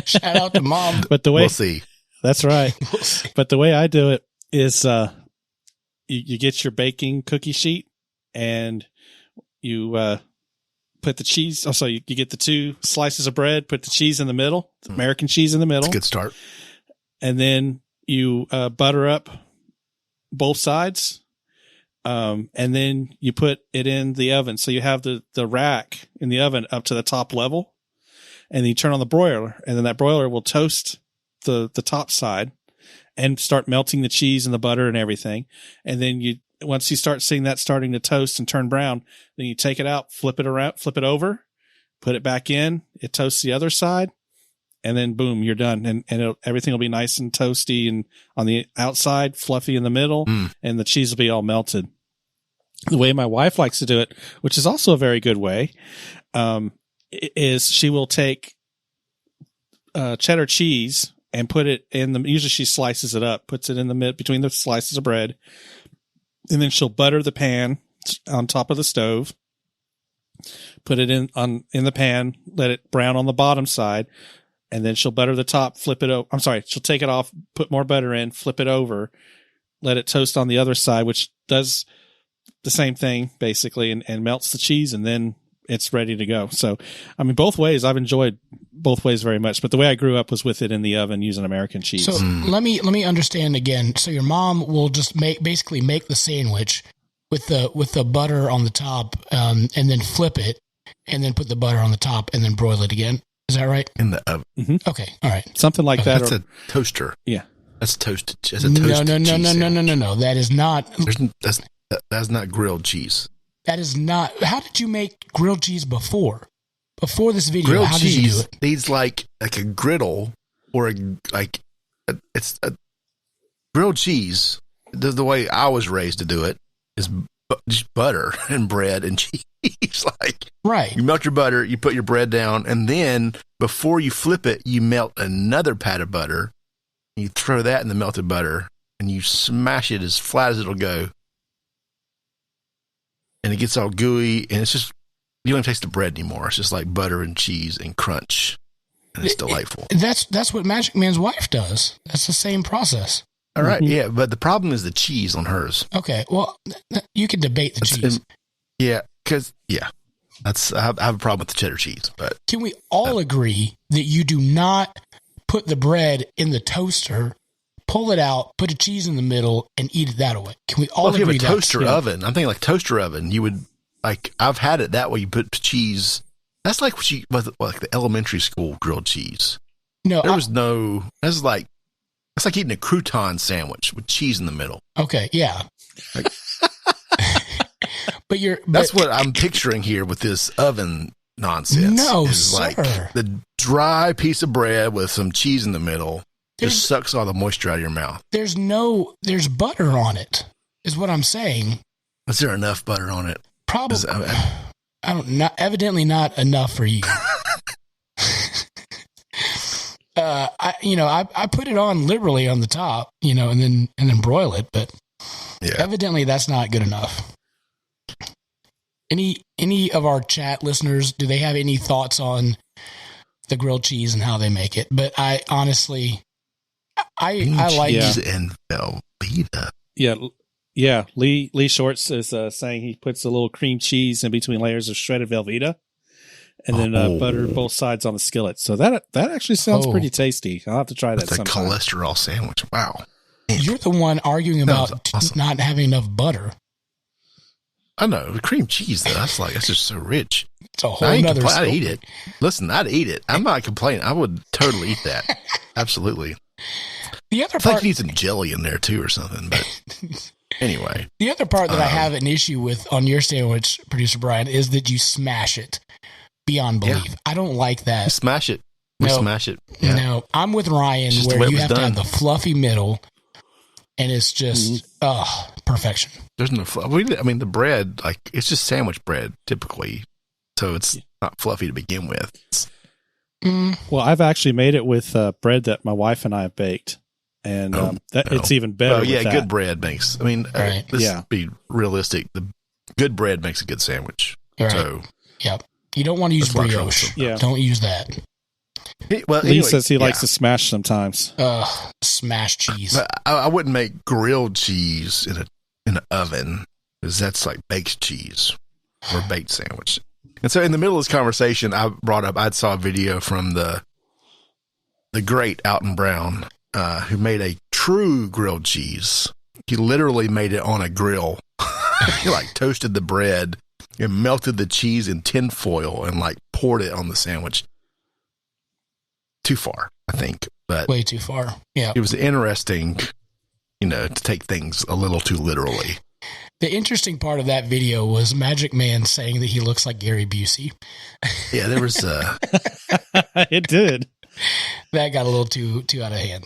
Shout out to Mom. But the way we'll see. That's right. We'll see. But the way I do it is you get your baking cookie sheet and you put the cheese. Also, you get the 2 slices of bread, put the cheese in the middle, American cheese in the middle. That's a good start. And then you butter up both sides. And then you put it in the oven. So you have the rack in the oven up to the top level. And then you turn on the broiler. And then that broiler will toast the top side and start melting the cheese and the butter and everything. And then once you start seeing that starting to toast and turn brown, then you take it out, flip it around, flip it over, put it back in. It toasts the other side, and then boom, you're done. And everything will be nice and toasty and on the outside, fluffy in the middle, and the cheese will be all melted. The way my wife likes to do it, which is also a very good way, is she will take cheddar cheese and put it in usually she slices it up, puts it in the mid between the slices of bread. And then she'll butter the pan on top of the stove, put it in the pan, let it brown on the bottom side, and then she'll butter the top, flip it over. I'm sorry, she'll take it off, put more butter in, flip it over, let it toast on the other side, which does the same thing basically, and melts the cheese, and then it's ready to go. So, I mean, both ways, I've enjoyed both ways very much, but the way I grew up was with it in the oven using American cheese. So let me understand again. So your mom will just basically make the sandwich with the butter on the top, and then flip it, and then put the butter on the top, and then broil it again. Is that right? In the oven. Mm-hmm. Okay. All right. Something like that. That's a toaster. Yeah. That's toasted. That's a toasted No. That is not. That's not grilled cheese. That is not. How did you make grilled cheese before this video? Grilled how did you do it? Needs like a griddle or it's a grilled cheese. The way I was raised to do it is just butter and bread and cheese. Right. You melt your butter, you put your bread down, and then before you flip it, you melt another pat of butter. And you throw that in the melted butter, and you smash it as flat as it'll go. And it gets all gooey, and it's just, you don't even taste the bread anymore. It's just like butter and cheese and crunch, and it's delightful. That's what Magic Man's wife does. That's the same process. All right, yeah, but the problem is the cheese on hers. Okay, well, you can debate the cheese. I have a problem with the cheddar cheese. But can we all agree that you do not put the bread in the toaster, pull it out, put a cheese in the middle, and eat it that way? Can we all agree that? If you have a toaster oven, I'm thinking like toaster oven, you would, I've had it that way. You put cheese. That's like like the elementary school grilled cheese. No, that's like eating a crouton sandwich with cheese in the middle. Okay, yeah. That's what I'm picturing here with this oven nonsense. No, it's sir. like the dry piece of bread with some cheese in the middle just sucks all the moisture out of your mouth. There's butter on it, is what I'm saying. Is there enough butter on it? Probably. Evidently not enough for you. I put it on liberally on the top, and then broil it, but evidently that's not good enough. Any of our chat listeners, do they have any thoughts on the grilled cheese and how they make it? But I honestly, I like cheese and Velveeta. Yeah. Lee Shorts is saying he puts a little cream cheese in between layers of shredded Velveeta, and then butter both sides on the skillet. So that actually sounds pretty tasty. I'll have to try that sometime. It's a cholesterol sandwich. Wow. You're the one arguing about awesome. Not having enough butter. I know. The cream cheese, though, that's just so rich. It's a whole nother story. I'd eat it. Listen, I'd eat it. I'm not complaining. I would totally eat that. Absolutely. The other part, I think you need some jelly in there, too, or something. But anyway. The other part that I have an issue with on your sandwich, Producer Brian, is that you smash it beyond belief. Yeah. I don't like that. We smash it. Smash it. Yeah. No, I'm with Ryan where you have to have the fluffy middle, and it's just, perfection. There's no the bread, it's just sandwich bread, typically. So it's not fluffy to begin with. Well, I've actually made it with bread that my wife and I have baked. And it's even better. Oh, yeah, good bread makes, let's be realistic. The good bread makes a good sandwich. Right. So, yep. You don't want to use brioche. Yeah. Don't use that. Lee says he likes to smash sometimes. Smash cheese. But I wouldn't make grilled cheese in an oven, because that's like baked cheese or baked sandwich. And so in the middle of this conversation, I saw a video from the great Alton Brown, who made a true grilled cheese. He literally made it on a grill. He toasted the bread and melted the cheese in tin foil and poured it on the sandwich. Too far, I think, but way too far. Yeah. It was interesting, to take things a little too literally. The interesting part of that video was Magic Man saying that he looks like Gary Busey. Yeah, there was it did. That got a little too out of hand.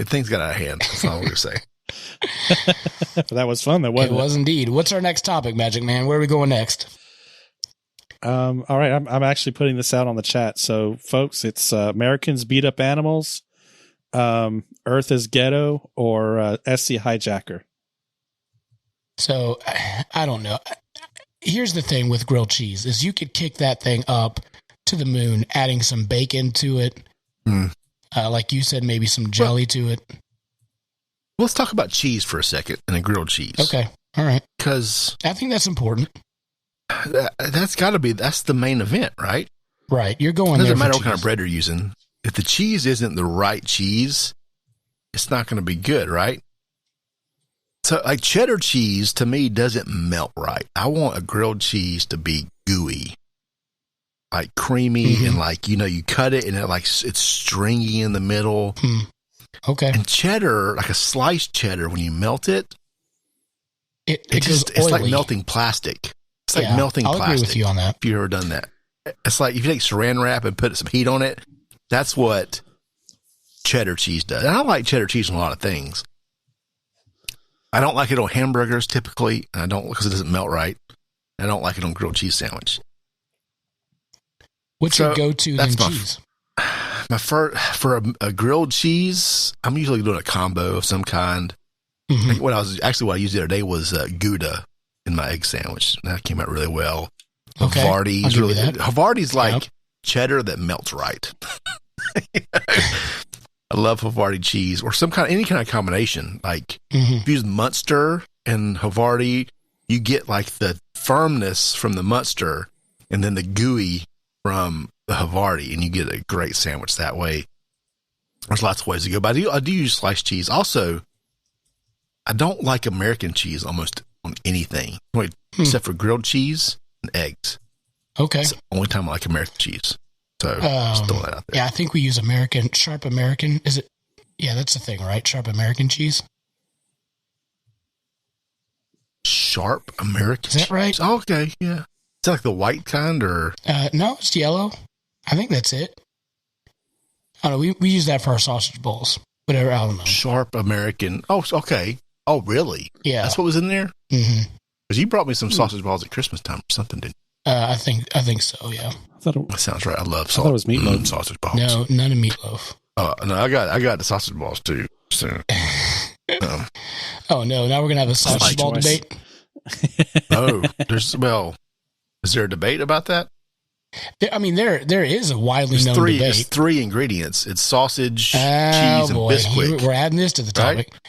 Things got out of hand. That's all I'm going to say. That was fun, though, wasn't it? It was indeed. What's our next topic, Magic Man? Where are we going next? All right, I'm actually putting this out on the chat. So, folks, it's Americans beat up animals, Earth is ghetto, or SC hijacker. So, I don't know. Here's the thing with grilled cheese is you could kick that thing up to the moon, adding some bacon to it. Like you said, maybe some jelly to it. Let's talk about cheese for a second and a grilled cheese. Okay. All right. Because I think that's important. That's the main event, right? Right. You're going there. It doesn't matter what cheese. kind of bread you're using. If the cheese isn't the right cheese, it's not going to be good, right? So, cheddar cheese to me doesn't melt right. I want a grilled cheese to be gooey, creamy, and you cut it and it's stringy in the middle. Okay. And cheddar, a sliced cheddar, when you melt it, it's like melting plastic. It's like melting plastic. I'll agree with you on that. If you've ever done that. It's like if you take saran wrap and put some heat on it, that's what cheddar cheese does. And I like cheddar cheese on a lot of things. I don't like it on hamburgers typically, and I don't because it doesn't melt right. I don't like it on grilled cheese sandwich. What's your go-to cheese? For a grilled cheese, I'm usually doing a combo of some kind. What I used the other day was Gouda in my egg sandwich. That came out really well. Okay, Havarti's really good. Havarti's cheddar that melts right. I love Havarti cheese or any kind of combination. If you use Munster and Havarti, you get the firmness from the Munster and then the gooey from the Havarti, and you get a great sandwich that way. There's lots of ways to go, but I do use sliced cheese. Also, I don't like American cheese almost on anything, except for grilled cheese and eggs. Okay. It's the only time I like American cheese. So, just throw that out there. Yeah, I think we use sharp American. Is it? Yeah, that's the thing, right? Sharp American cheese. Sharp American cheese. Is that right? Okay, yeah. that like the white kind or? No, it's yellow. I think that's it. I don't know. We use that for our sausage balls. Whatever. I don't know. Sharp American. Oh, okay. Oh, really? Yeah. That's what was in there? Mm-hmm. Because you brought me some sausage balls at Christmas time or something, didn't you? I think so, yeah. That sounds right. I love thought it was meatloaf. Sausage balls. No, none of meatloaf. No, I got the sausage balls too. So, oh no! Now we're gonna have a sausage ball debate. Is there a debate about that? There is a widely known debate. It's 3 ingredients. It's sausage, cheese, and Bisquick. We're adding this to the topic. Right?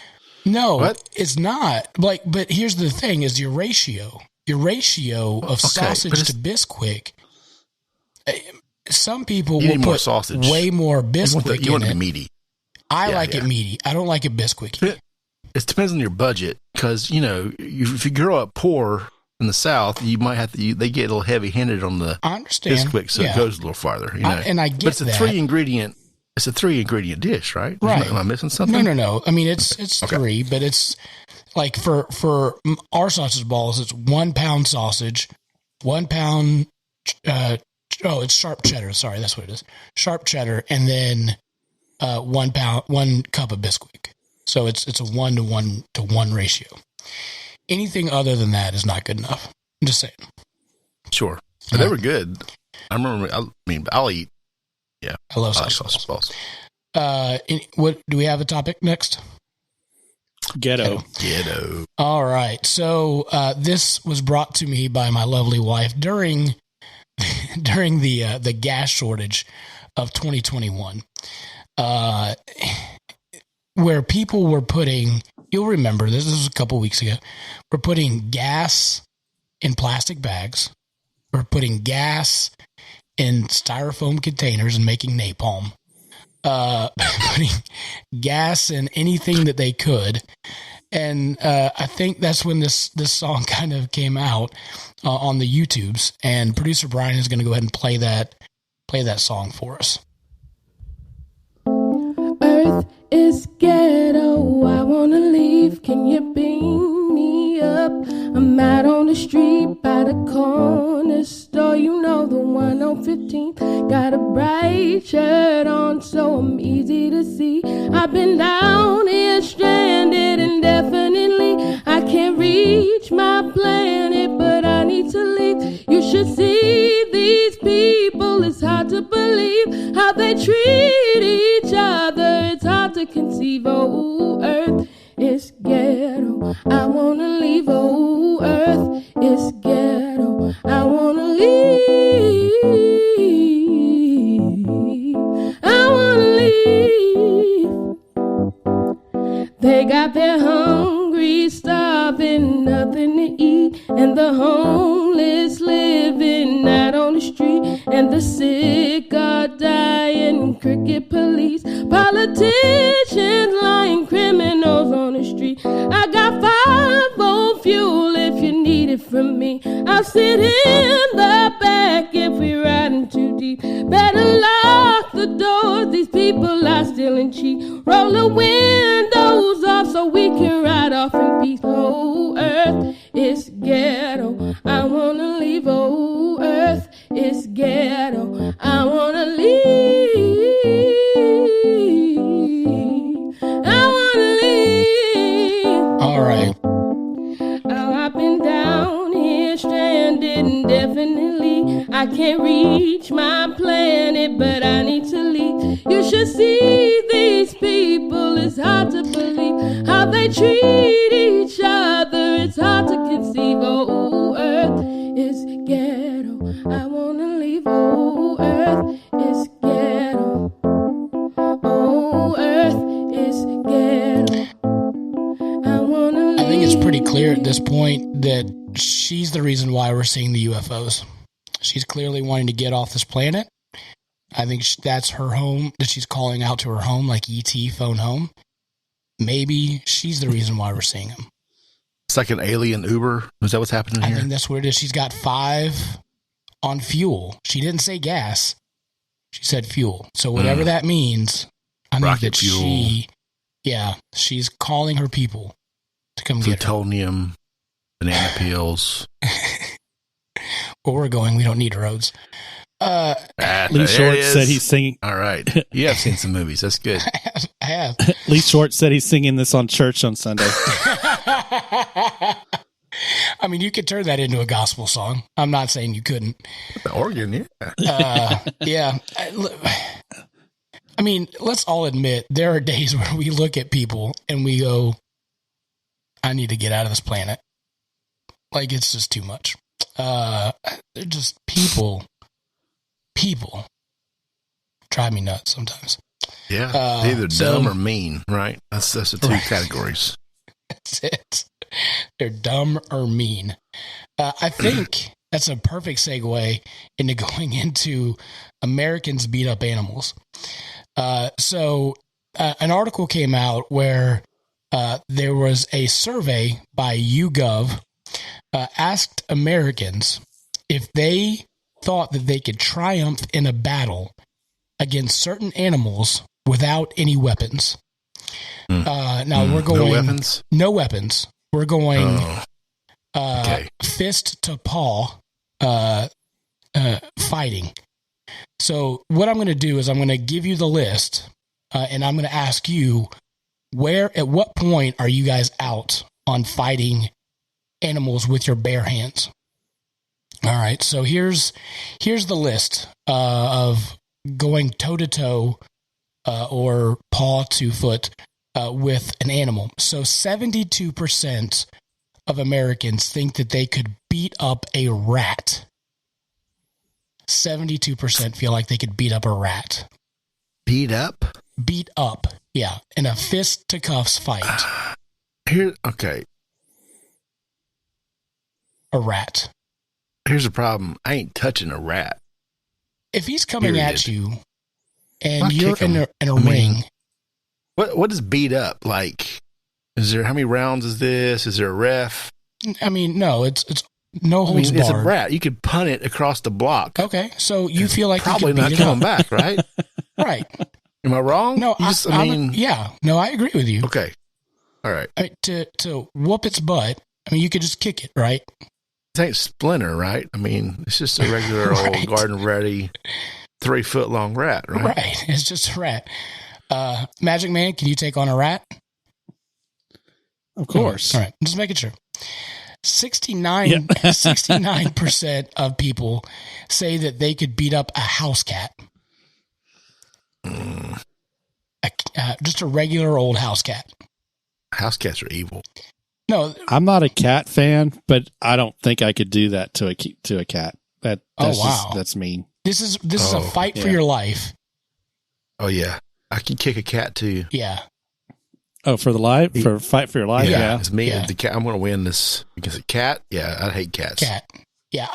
No, what? It's not. But here's the thing: is your ratio of sausage to Bisquick. Some people will put sausage. Way more Bisquick you want it meaty. I like it meaty. I don't like it Bisquicky. It depends on your budget because, if you grow up poor in the South, you might have to. They get a little heavy-handed on the Bisquick, so it goes a little farther. And I get but it's a 3 ingredient. It's a 3 ingredient dish, right? Right. Am I missing something? No. It's okay. 3, but it's like for our sausage balls, it's 1 pound sausage, 1 pound. It's sharp cheddar. Sorry, that's what it is. Sharp cheddar, and then 1 cup of Bisquick. So it's a 1-to-1 ratio. Anything other than that is not good enough. I'm just saying. Sure, but they were good. I remember. I'll eat. Yeah, I love sausage balls. What do we have a topic next? Ghetto. All right. So this was brought to me by my lovely wife during the gas shortage of 2021, where people were putting. You'll remember this was a couple weeks ago. We're putting gas in plastic bags. We're putting gas in styrofoam containers and making napalm. Putting gas in anything that they could. And I think that's when this song kind of came out on the YouTubes. And producer Brian is going to go ahead and play that song for us. Earth is ghetto, I want to leave. Can you beam me up? I'm out on the street by the corner store. You know, the one on 15th. Got a bright shirt on, so I'm easy to see. I've been down here stranded indefinitely. I can't reach my planet, but I need to leave. You should see these people. It's hard to believe how they treat each other. It's hard to conceive. Oh, Earth is ghetto, I wanna leave. Oh, Earth is ghetto, I wanna leave. I wanna leave. They got their hungry, starving, nothing to eat, and the homeless living out on the street, and the sick are dying, cricket police, politicians lying, criminals on the street. I got 5 fuel if you need it from me. I'll sit in the back if we're riding too deep. Better lock the doors, these people are stealing cheap. Roll the windows off so we can ride off in peace. Oh, Earth is ghetto, I wanna leave. Oh, Earth is ghetto, I wanna leave. I wanna leave. All right. Oh, I've been down here stranded indefinitely. I can't reach my planet, but I need to leave. You should see these people. It's hard to believe how they treat each other. It's hard to conceive. Oh, Earth is ghetto, I wanna leave. Oh, Earth is ghetto. Oh, Earth is ghetto, I wanna leave. I think it's pretty clear at this point that she's the reason why we're seeing the UFOs. She's clearly wanting to get off this planet. I think that's her home, that she's calling out to her home, like E.T. phone home. Maybe she's the reason why we're seeing them. It's like an alien Uber. Is that what's happening here? I think that's what it is. She's got 5 on fuel. She didn't say gas. She said fuel. So whatever that means, I think that fuel. She's calling her people to come get her. Plutonium, banana peels. where we're going, we don't need roads. Lee Short said he's singing. All right. You have seen some movies. That's good. I have. Lee Short said he's singing this on church on Sunday. I mean, you could turn that into a gospel song. I'm not saying you couldn't. The organ, yeah. I mean, let's all admit there are days where we look at people and we go, I need to get out of this planet. Like, it's just too much. They're just people drive me nuts sometimes. Yeah. They're either dumb or mean, right? That's the two categories. That's it. They're dumb or mean. I think that's a perfect segue into going into Americans beat up animals. So an article came out where there was a survey by YouGov asked Americans if they thought that they could triumph in a battle against certain animals without any weapons. Now we're going no weapons. We're going fist to paw fighting. So what I'm going to do is I'm going to give you the list, and I'm going to ask you at what point are you guys out on fighting animals with your bare hands? All right. So here's the list of going toe to toe or paw to foot with an animal. So 72% of Americans think that they could beat up a rat. 72% feel like they could beat up a rat. Beat up? Beat up, yeah, in a fist to cuffs fight. Okay. A rat. Here's the problem. I ain't touching a rat. If he's coming at you and you're in a ring. What is beat up? Like, how many rounds is this? Is there a ref? I mean, no, it's no holds barred. It's a rat. You could punt it across the block. Okay, so you feel like probably you could not coming back, right? Right. Am I wrong? No, I agree with you. Okay. All right. To whoop its butt, I mean, you could just kick it, right? It ain't Splinter, right? I mean, it's just a regular old garden ready 3-foot long rat, right? Right. It's just a rat. Magic Man, can you take on a rat? Of course. All right. Just making sure. 69% of people say that they could beat up a house cat. Just a regular old house cat. House cats are evil. No, I'm not a cat fan, but I don't think I could do that to a cat. That's mean. This is a fight for your life. Oh yeah, I can kick a cat too. Yeah. Oh, for fight for your life. Yeah. It's me. Yeah. The cat. I'm going to win this because a cat. Yeah, I hate cats. Cat. Yeah.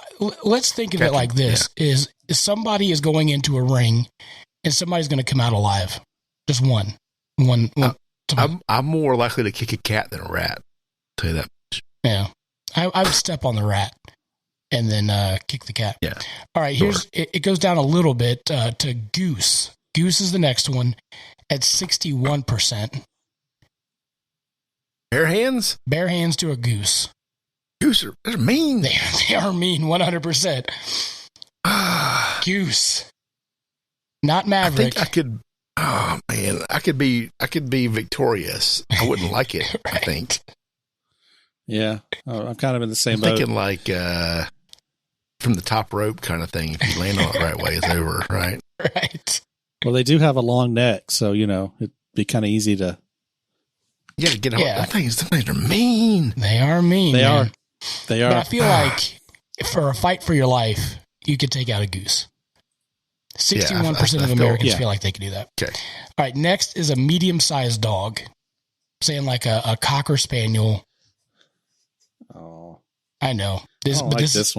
Let's think of it like this: is somebody is going into a ring, and somebody's going to come out alive. Just one. I'm more likely to kick a cat than a rat. I'll tell you that much. Yeah. I would step on the rat and then kick the cat. Yeah. All right. It goes down a little bit to goose. Goose is the next one at 61%. Bare hands? Bare hands to a goose. Goose they're mean. They are mean, 100%. Goose. Not Maverick. I think I could. Oh man, I could be victorious. I wouldn't like it. Right. I think. Yeah, I'm kind of in the same boat. Thinking like from the top rope kind of thing. If you land on it the right way, it's over. Right. Right. Well, they do have a long neck, so it'd be kind of easy to. You got to get out. Things are mean. They are mean. They are. But I feel like for a fight for your life, you could take out a goose. 61% of Americans feel like they can do that. Okay. All right. Next is a medium-sized dog. Saying like a Cocker Spaniel. Oh, I know. This one. This is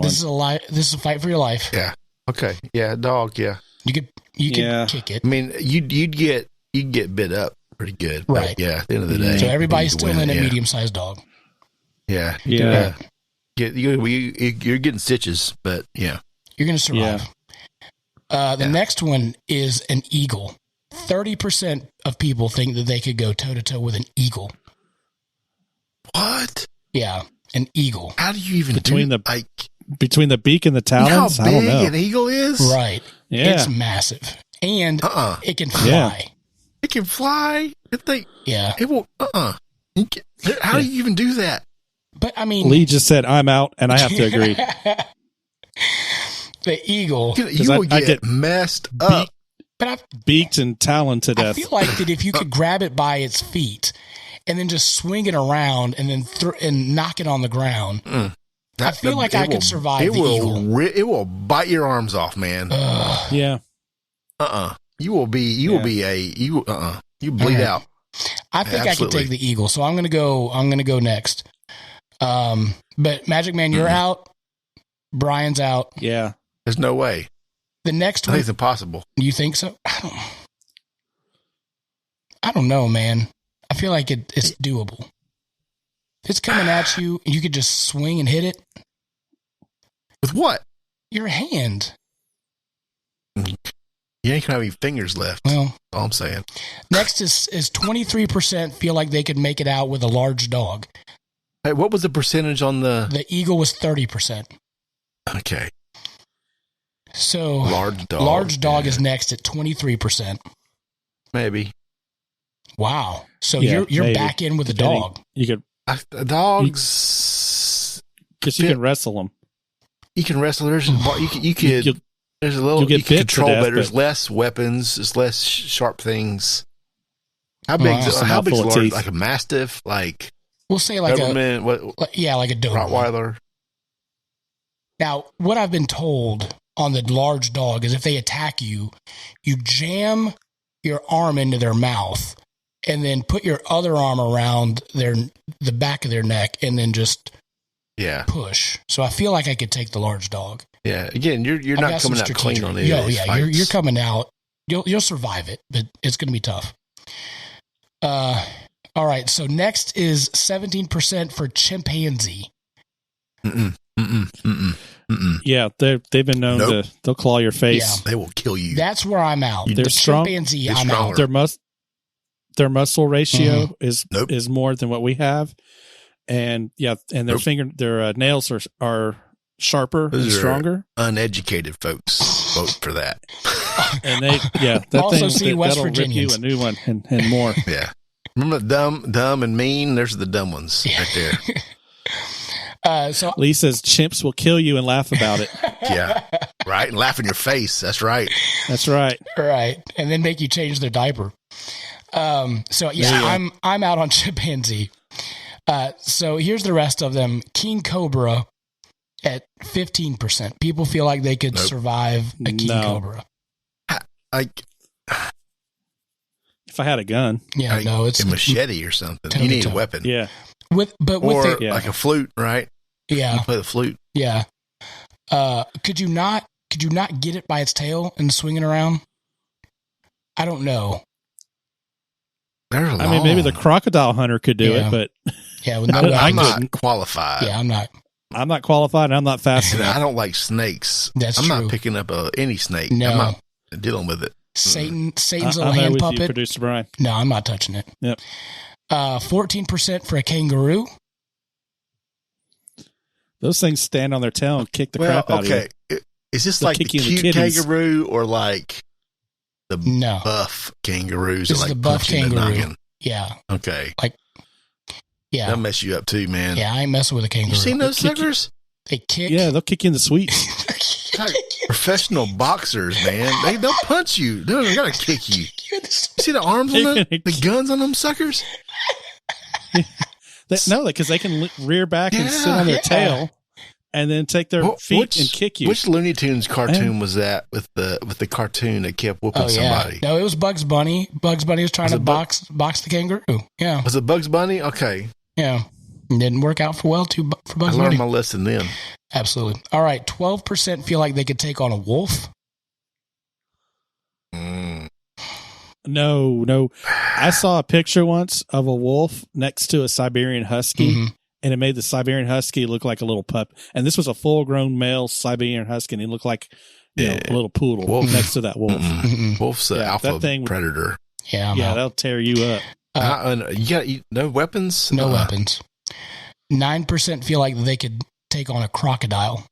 a fight for your life. Yeah. Okay. Yeah. Dog. Yeah. You could kick it. I mean, you'd get bit up pretty good. Right. Yeah. At the end of the day. So everybody's still in a medium-sized dog. Yeah. Yeah. You're getting stitches, but yeah. You're going to survive. Yeah. The next one is an eagle. 30% of people think that they could go toe-to-toe with an eagle. What? Yeah, an eagle. How do you even between the beak and the talons. You know how big I don't know. an eagle is? Right. Yeah. It's massive. And it can fly. Yeah. It can fly. It will. How do you even do that? But I mean, Lee just said, "I'm out," and I have to agree. The eagle, you will get messed up. Beaked and taloned to death. I feel like that if you could grab it by its feet and then just swing it around and then and knock it on the ground, I feel like I could survive the eagle. It will bite your arms off, man. Yeah. You will be. You bleed out. I think I can take the eagle, so I'm gonna go next. But Magic Man, you're out. Brian's out. Yeah. There's no way. The next I one, think it's impossible. You think so? I don't know, man. I feel like it's doable. If it's coming at you, and you could just swing and hit it. With what? Your hand. You ain't gonna have any fingers left. Well, that's all I'm saying. Next is 23% feel like they could make it out with a large dog. Hey, what was the percentage on the? The eagle was 30%. Okay. So large dog is next at 23%. Maybe. Wow. So you're back in with the dog. You could dogs because you can wrestle them. You can wrestle. There's there's a little you can control better. There's less weapons. There's less sharp things. How big? How big is large? Like a mastiff? Like we'll say like like a Doberman. Rottweiler. Now, what I've been told on the large dog is if they attack you, you jam your arm into their mouth and then put your other arm around the back of their neck and then just push. So I feel like I could take the large dog. Yeah. Again, you're not coming out clean on these. You're coming out. You'll survive it, but it's going to be tough. All right. So next is 17% for chimpanzee. Yeah, they've been known they'll claw your face. Yeah, they will kill you. That's where I'm out. They're strong. Chimpanzee, I'm out. Their muscle ratio is more than what we have, and their nails are sharper and stronger. Uneducated folks vote for that, and that also thing West that'll rip you a new one and more. Yeah, remember the dumb and mean? There's the dumb ones right there. So Lee says chimps will kill you and laugh about it. Yeah, right, and laugh in your face. That's right. That's right. Right, and then make you change their diaper. I'm out on chimpanzee. So here's the rest of them. King cobra at 15%. People feel like they could survive a king cobra. If I had a gun, it's a machete or something. You need a weapon. Yeah. Like a flute, right? Yeah. You play the flute. Yeah. Could you not get it by its tail and swing it around? I don't know. I mean, maybe the crocodile hunter could do it, but I'm not qualified. Yeah, I'm not. I'm not qualified, and I'm not fast enough. I don't like snakes. I'm not picking up any snake. No. I'm not dealing with it. Satan's little hand puppet. You, Producer Brian. No, I'm not touching it. Yep. 14% for a kangaroo. Those things stand on their tail and kick the crap out of you. Is this like the cute kangaroo or like the buff kangaroos? This is the buff kangaroo. Yeah. Okay. They'll mess you up too, man. Yeah, I ain't messing with a kangaroo. You seen those suckers? They kick. Yeah, they'll kick you in the sweets. Professional boxers, man. They'll punch you. They gotta kick you. You see the arms on the guns on them suckers? No, because they can rear back and sit on their tail, and then take their feet and kick you. Which Looney Tunes cartoon was that with the cartoon that kept whooping somebody? No, it was Bugs Bunny. Bugs Bunny was trying to box the kangaroo. Yeah, was it Bugs Bunny? Okay, yeah, it didn't work out for Bugs Bunny. I learned my lesson then. Absolutely. All right, 12% feel like they could take on a wolf. No. I saw a picture once of a wolf next to a Siberian husky, and it made the Siberian husky look like a little pup. And this was a full-grown male Siberian husky, and he looked like a little poodle next to that wolf. Wolf's an alpha predator. Yeah, that'll tear you up. You got no weapons? No weapons. 9% feel like they could take on a crocodile.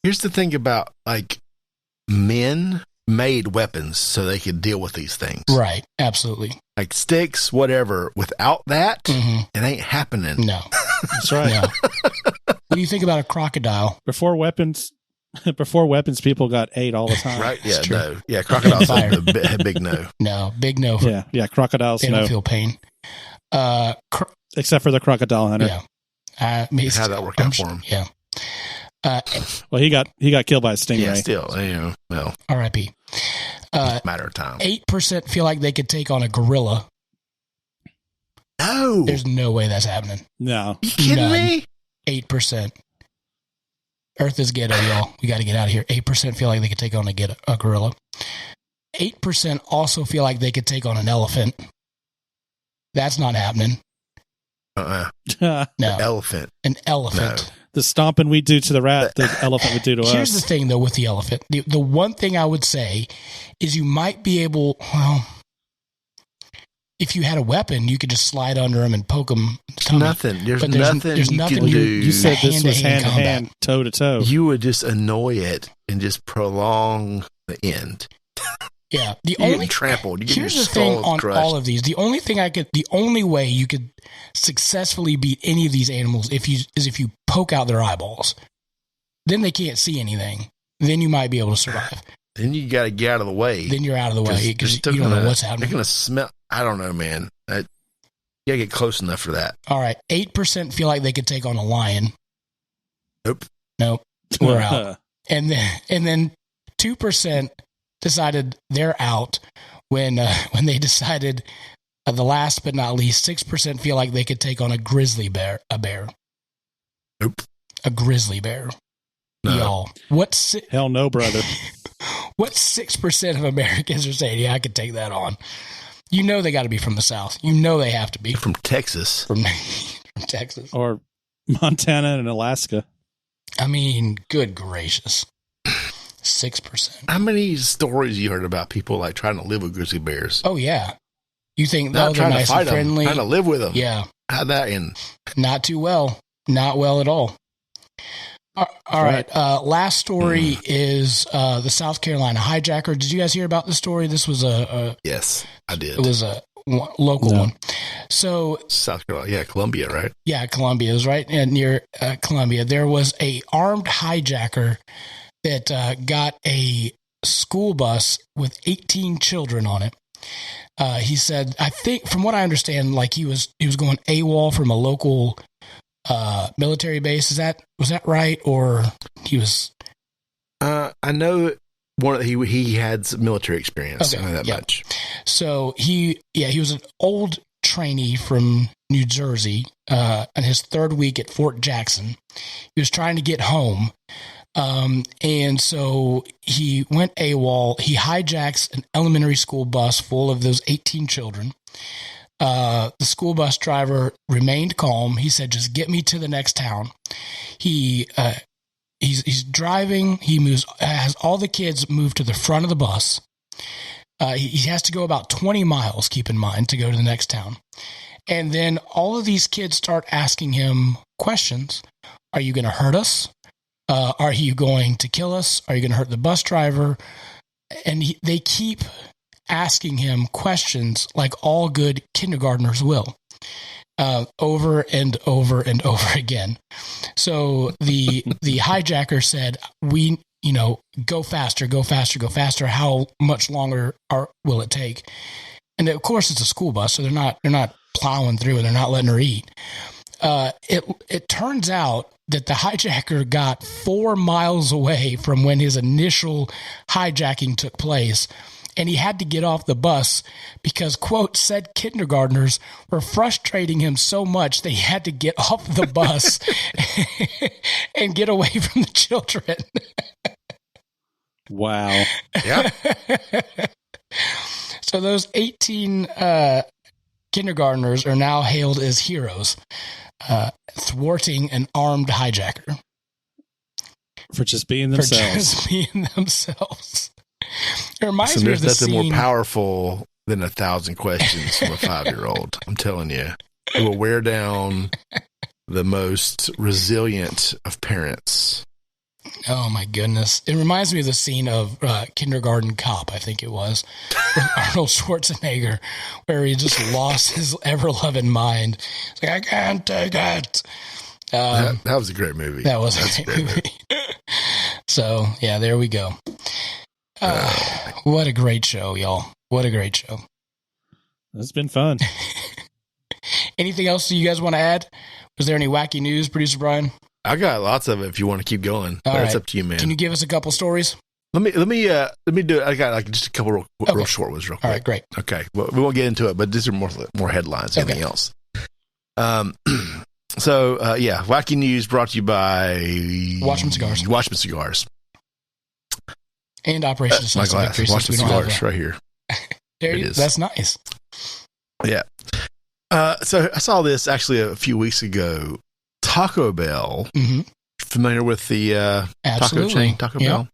Here's the thing about, like, men made weapons so they could deal with these things. Right. Absolutely. Like sticks, whatever. Without that, it ain't happening. No. That's right. No. What do you think about a crocodile? Before weapons, people got ate all the time. Right? Yeah, no. Yeah, crocodiles are a big no. No, big no. Yeah, crocodiles, they don't feel pain. Except for the crocodile hunter. Yeah. How that worked out for him. Yeah. Well, he got killed by a stingray. Yeah, still, well. R.I.P. Matter of time. 8% feel like they could take on a gorilla. No. There's no way that's happening. No. You kidding me? 8%. Earth is ghetto, y'all. We got to get out of here. 8% feel like they could take on a gorilla. 8% also feel like they could take on an elephant. That's not happening. No. Elephant. An elephant. No. The stomping we do to the rat, the elephant would do to us. Here's the thing, though, with the elephant. The one thing I would say is you might be able, if you had a weapon, you could just slide under him and poke him. There's nothing you can do. You said this was hand-to-hand, toe-to-toe. You would just annoy it and just prolong the end. Yeah, getting trampled. Here's the thing on all of these. The only way you could successfully beat any of these animals is if you poke out their eyeballs. Then they can't see anything. Then you might be able to survive. Then you got to get out of the way. Then you're out of the way because you don't know what's happening. They're going to smell. I don't know, man. You got to get close enough for that. All right, 8% feel like they could take on a lion. Nope. We're out. And then 2%. Decided they're out when they decided the last but not least 6% feel like they could take on a grizzly bear. Nope. A grizzly bear. No. Y'all. Hell no, brother. What 6% of Americans are saying, yeah, I could take that on? You know they got to be from the South. You know they have to be. From Texas. From Texas. Or Montana and Alaska. I mean, good gracious. 6%. How many stories you heard about people like trying to live with grizzly bears? Oh yeah, you think they're nice and friendly, trying to live with them? Yeah, how'd that end? Not too well. Not well at all. All right. Last story is the South Carolina hijacker. Did you guys hear about the story? This was yes, I did. It was a local one. So South Carolina, Columbia, right? Yeah, Columbia. It was right near Columbia. There was a armed hijacker that got a school bus with 18 children on it. He said, I think from what I understand, like he was going AWOL from a local military base. Was that right? Or he was? I know he had some military experience. Okay, I know that much. So he was an old trainee from New Jersey, on his third week at Fort Jackson. He was trying to get home. And so he went AWOL. He hijacks an elementary school bus full of those 18 children. The school bus driver remained calm. He said, just get me to the next town. He's driving. He has all the kids move to the front of the bus. He has to go about 20 miles, keep in mind, to go to the next town. And then all of these kids start asking him questions. Are you going to hurt us? Are you going to kill us? Are you going to hurt the bus driver? And they keep asking him questions like all good kindergartners will, over and over and over again. So the hijacker said, go faster, go faster, go faster. How much longer will it take? And of course it's a school bus, so they're not plowing through and they're not letting her eat. It turns out that the hijacker got 4 miles away from when his initial hijacking took place, and he had to get off the bus because, quote, said kindergartners were frustrating him so much that he had to get off the bus and get away from the children. Wow. Yeah. So those 18 kindergartners are now hailed as heroes, thwarting an armed hijacker. For just being themselves. It reminds me of the scene. Nothing more powerful than 1,000 questions from a 5-year-old. I'm telling you. It will wear down the most resilient of parents. Oh my goodness. It reminds me of the scene of Kindergarten Cop, I think it was, with Arnold Schwarzenegger, where he just lost his ever-loving mind. It's like, I can't take it. That was a great movie. That was a great movie. So, yeah, there we go. What a great show, y'all. What a great show. It's been fun. Anything else you guys want to add? Was there any wacky news, Producer Brian? I got lots of it if you want to keep going. All right. It's up to you, man. Can you give us a couple stories? Let me do it. I got like just a couple real short ones real quick. All right, great. Okay. Well, we won't get into it, but these are more headlines than anything else. So, wacky news brought to you by Watchman Cigars. Watchman Cigars. And Operation Decisive. My glass. Watchman Cigars right here. There it is. That's nice. Yeah. So I saw this actually a few weeks ago. Taco Bell. Mm-hmm. Familiar with the taco chain, Taco Bell?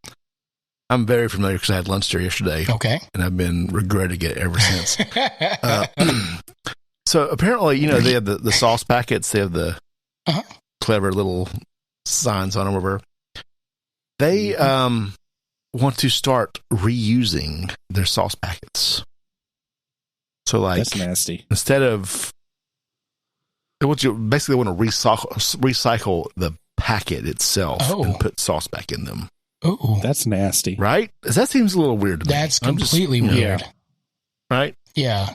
I'm very familiar because I had lunch there yesterday. Okay. And I've been regretting it ever since. So apparently, they have the sauce packets. They have the clever little signs on them over. They want to start reusing their sauce packets. So, like, that's nasty. Instead of, they want to recycle the packet itself and put sauce back in them. Oh, that's nasty, right? That seems a little weird to me. That's completely weird, right? Yeah.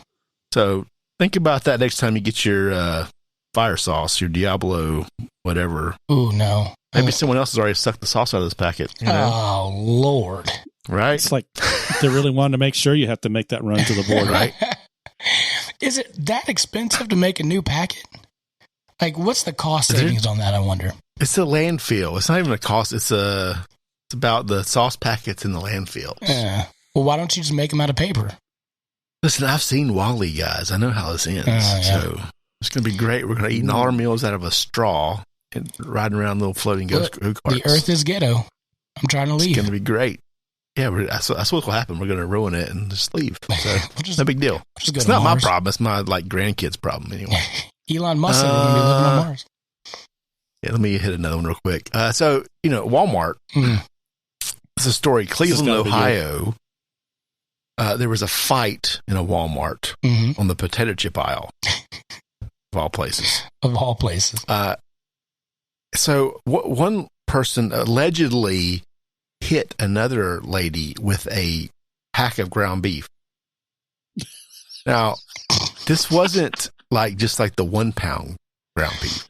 So think about that next time you get your fire sauce, your Diablo, whatever. Oh no! Maybe someone else has already sucked the sauce out of this packet. Oh Lord! Right? It's like they really wanted to make sure you have to make that run to the board, right? Is it that expensive to make a new packet? Like, what's the cost savings on that, I wonder? It's a landfill. It's not even a cost. It's about the sauce packets in the landfills. Yeah. Well, why don't you just make them out of paper? Listen, I've seen Wally, guys. I know how this ends. So it's going to be great. We're going to eat all our meals out of a straw and riding around little floating go-karts. The earth is ghetto. I'm trying to leave. It's going to be great. Yeah, that's what will happen. We're going to ruin it and just leave. So no big deal. It's not my problem. It's my grandkids' problem anyway. Elon Musk said we're going to be living on Mars. Yeah, let me hit another one real quick. So, Walmart. It's a story. Cleveland, Ohio. There was a fight in a Walmart on the potato chip aisle. Of all places. Of all places. So one person allegedly hit another lady with a pack of ground beef. Now, this wasn't just like the 1 pound ground beef.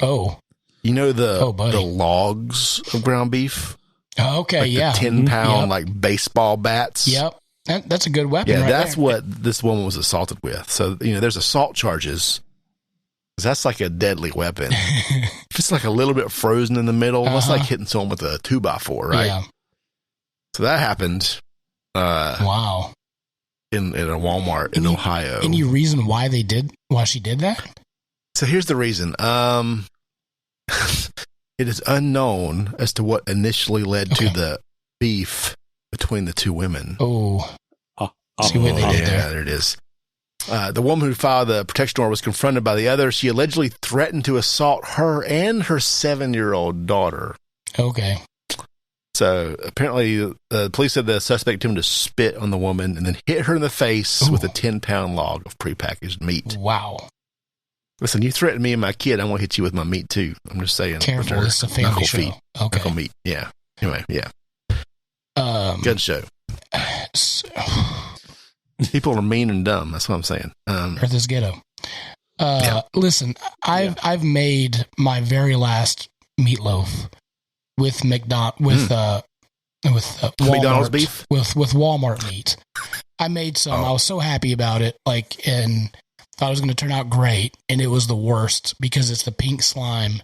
Oh. The logs of ground beef? Oh, okay, the 10 pound baseball bats? Yep. That's a good weapon. Yeah, right that's there. what this woman was assaulted with. So, there's assault charges. That's like a deadly weapon. If it's like a little bit frozen in the middle, that's like hitting someone with a 2x4, right? Yeah. So that happened. Wow. In a Walmart in Ohio. Any reason why she did that? So here's the reason. It is unknown as to what initially led to the beef between the two women. Oh. See what they did there. Yeah, there it is. The woman who filed the protection order was confronted by the other. She allegedly threatened to assault her and her 7-year-old daughter. Okay. So apparently the police said the suspect attempted to spit on the woman and then hit her in the face with a 10-pound log of prepackaged meat. Wow. Listen, you threatened me and my kid, I'm going to hit you with my meat too. I'm just saying. Careful, this is a family show. Feet, okay. Knuckle meat. Yeah. Anyway, yeah. Good show. People are mean and dumb. That's what I'm saying. Earth is ghetto. Listen, I've made my very last meatloaf with Walmart, McDonald's beef with Walmart meat. I made some. I was so happy about it. And thought it was going to turn out great, and it was the worst because it's the pink slime,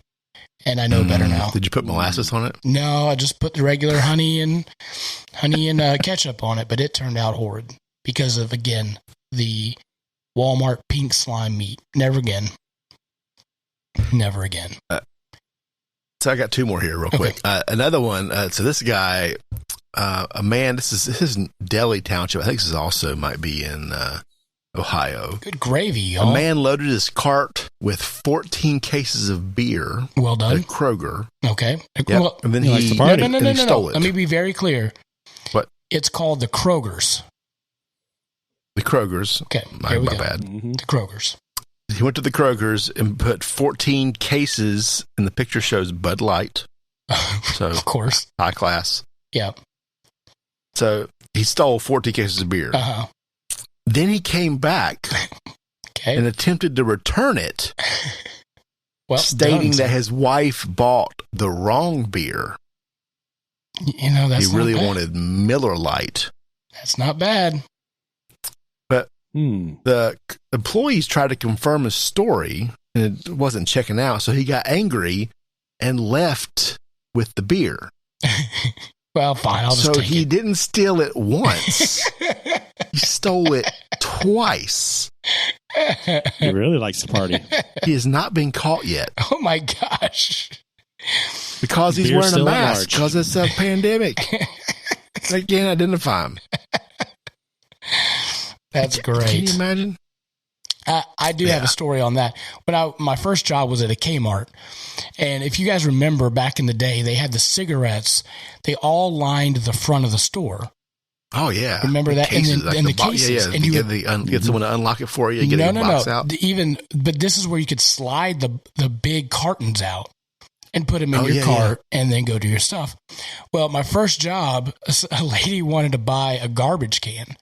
and I know better now. Did you put molasses on it? No, I just put the regular honey and ketchup on it, but it turned out horrid. Because of, again, the Walmart pink slime meat. Never again. Never again. So I got two more here real quick. Another one. So this guy, a man, this is Delhi Township. I think this is also might be in Ohio. Good gravy, y'all. A man loaded his cart with 14 cases of beer. Well done. At Kroger. Okay. Yep. Well, and then he he stole it. Let me be very clear. What? It's called the Krogers. The Krogers. Okay. My bad. Mm-hmm. The Krogers. He went to the Krogers and put 14 cases, and the picture shows Bud Light. So, of course. High class. Yeah. So, he stole 14 cases of beer. Uh-huh. Then he came back and attempted to return it, stating that his wife bought the wrong beer. You know, that's he really wanted Miller Lite. That's not bad. But the employees tried to confirm his story, and it wasn't checking out, so he got angry and left with the beer. Well, fine. I'll just take he didn't steal it once. He stole it twice. He really likes to party. He has not been caught yet. Oh, my gosh. Because he's wearing a mask, because it's a pandemic. They can't identify him. That's great. Can you imagine? I do have a story on that. When my first job was at a Kmart, and if you guys remember back in the day, they had the cigarettes. They all lined the front of the store. Oh yeah, remember that? Cases, and the cases, and you get someone to unlock it for you. Get the box out. But this is where you could slide the big cartons out and put them in your cart, and then go do your stuff. Well, my first job, a lady wanted to buy a garbage can, and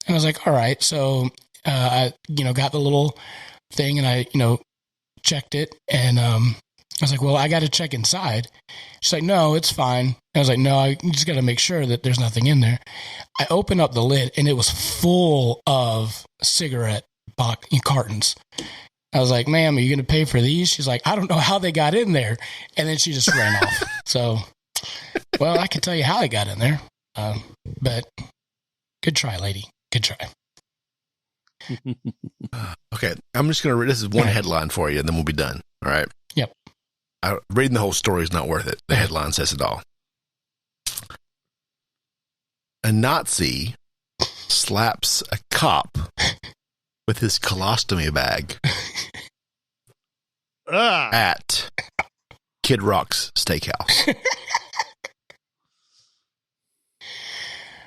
I was like, all right, so. I, got the little thing and I, checked it and, I was like, well, I got to check inside. She's like, no, it's fine. I was like, no, I just got to make sure that there's nothing in there. I opened up the lid and it was full of cigarette cartons. I was like, ma'am, are you going to pay for these? She's like, I don't know how they got in there. And then she just ran off. So, well, I can tell you how they got in there. But good try, lady. Good try. Okay, I'm just going to read. This is one headline for you, and then we'll be done. All right? Yep. Reading the whole story is not worth it. The headline says it all. A Nazi slaps a cop with his colostomy bag at Kid Rock's Steakhouse.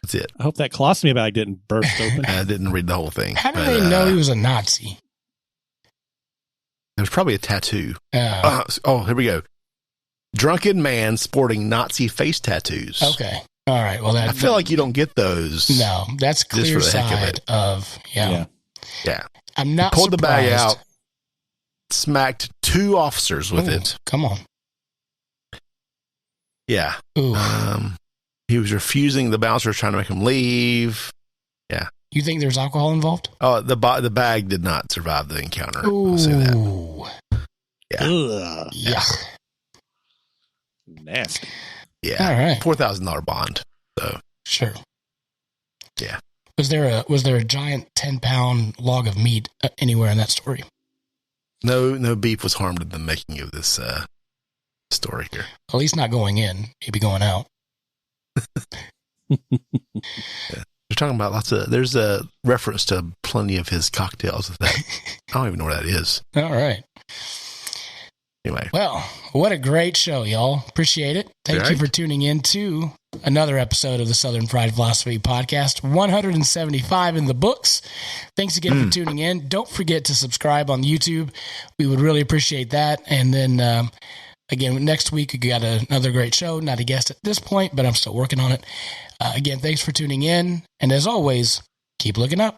That's it. I hope that colostomy bag didn't burst open. I didn't read the whole thing. How did they know he was a Nazi? There's probably a tattoo. Here we go. Drunken man sporting Nazi face tattoos. Okay. All right. Well, I feel like you don't get those. No, that's clear side of Yeah. I'm not pulled surprised. The bag out, smacked 2 officers with it. Come on. Yeah. Ooh. He was refusing. The bouncer was trying to make him leave. Yeah. You think there's alcohol involved? Oh, the bag did not survive the encounter. Ooh. I'll say that. Yeah. Ugh. Yeah. Nasty. Yeah. All right. $4,000 bond. So sure. Yeah. Was there a giant 10-pound log of meat anywhere in that story? No beef was harmed in the making of this story here. At least not going in. Maybe going out. They're talking about there's a reference to plenty of his cocktails with that. I don't even know what that is. All right. Anyway. Well, what a great show, y'all. Appreciate it. Thank you for tuning in to another episode of the Southern Fried Philosophy Podcast. 175 in the books. Thanks again for tuning in. Don't forget to subscribe on YouTube. We would really appreciate that. And then, again, next week, we got another great show. Not a guest at this point, but I'm still working on it. Again, thanks for tuning in. And as always, keep looking up.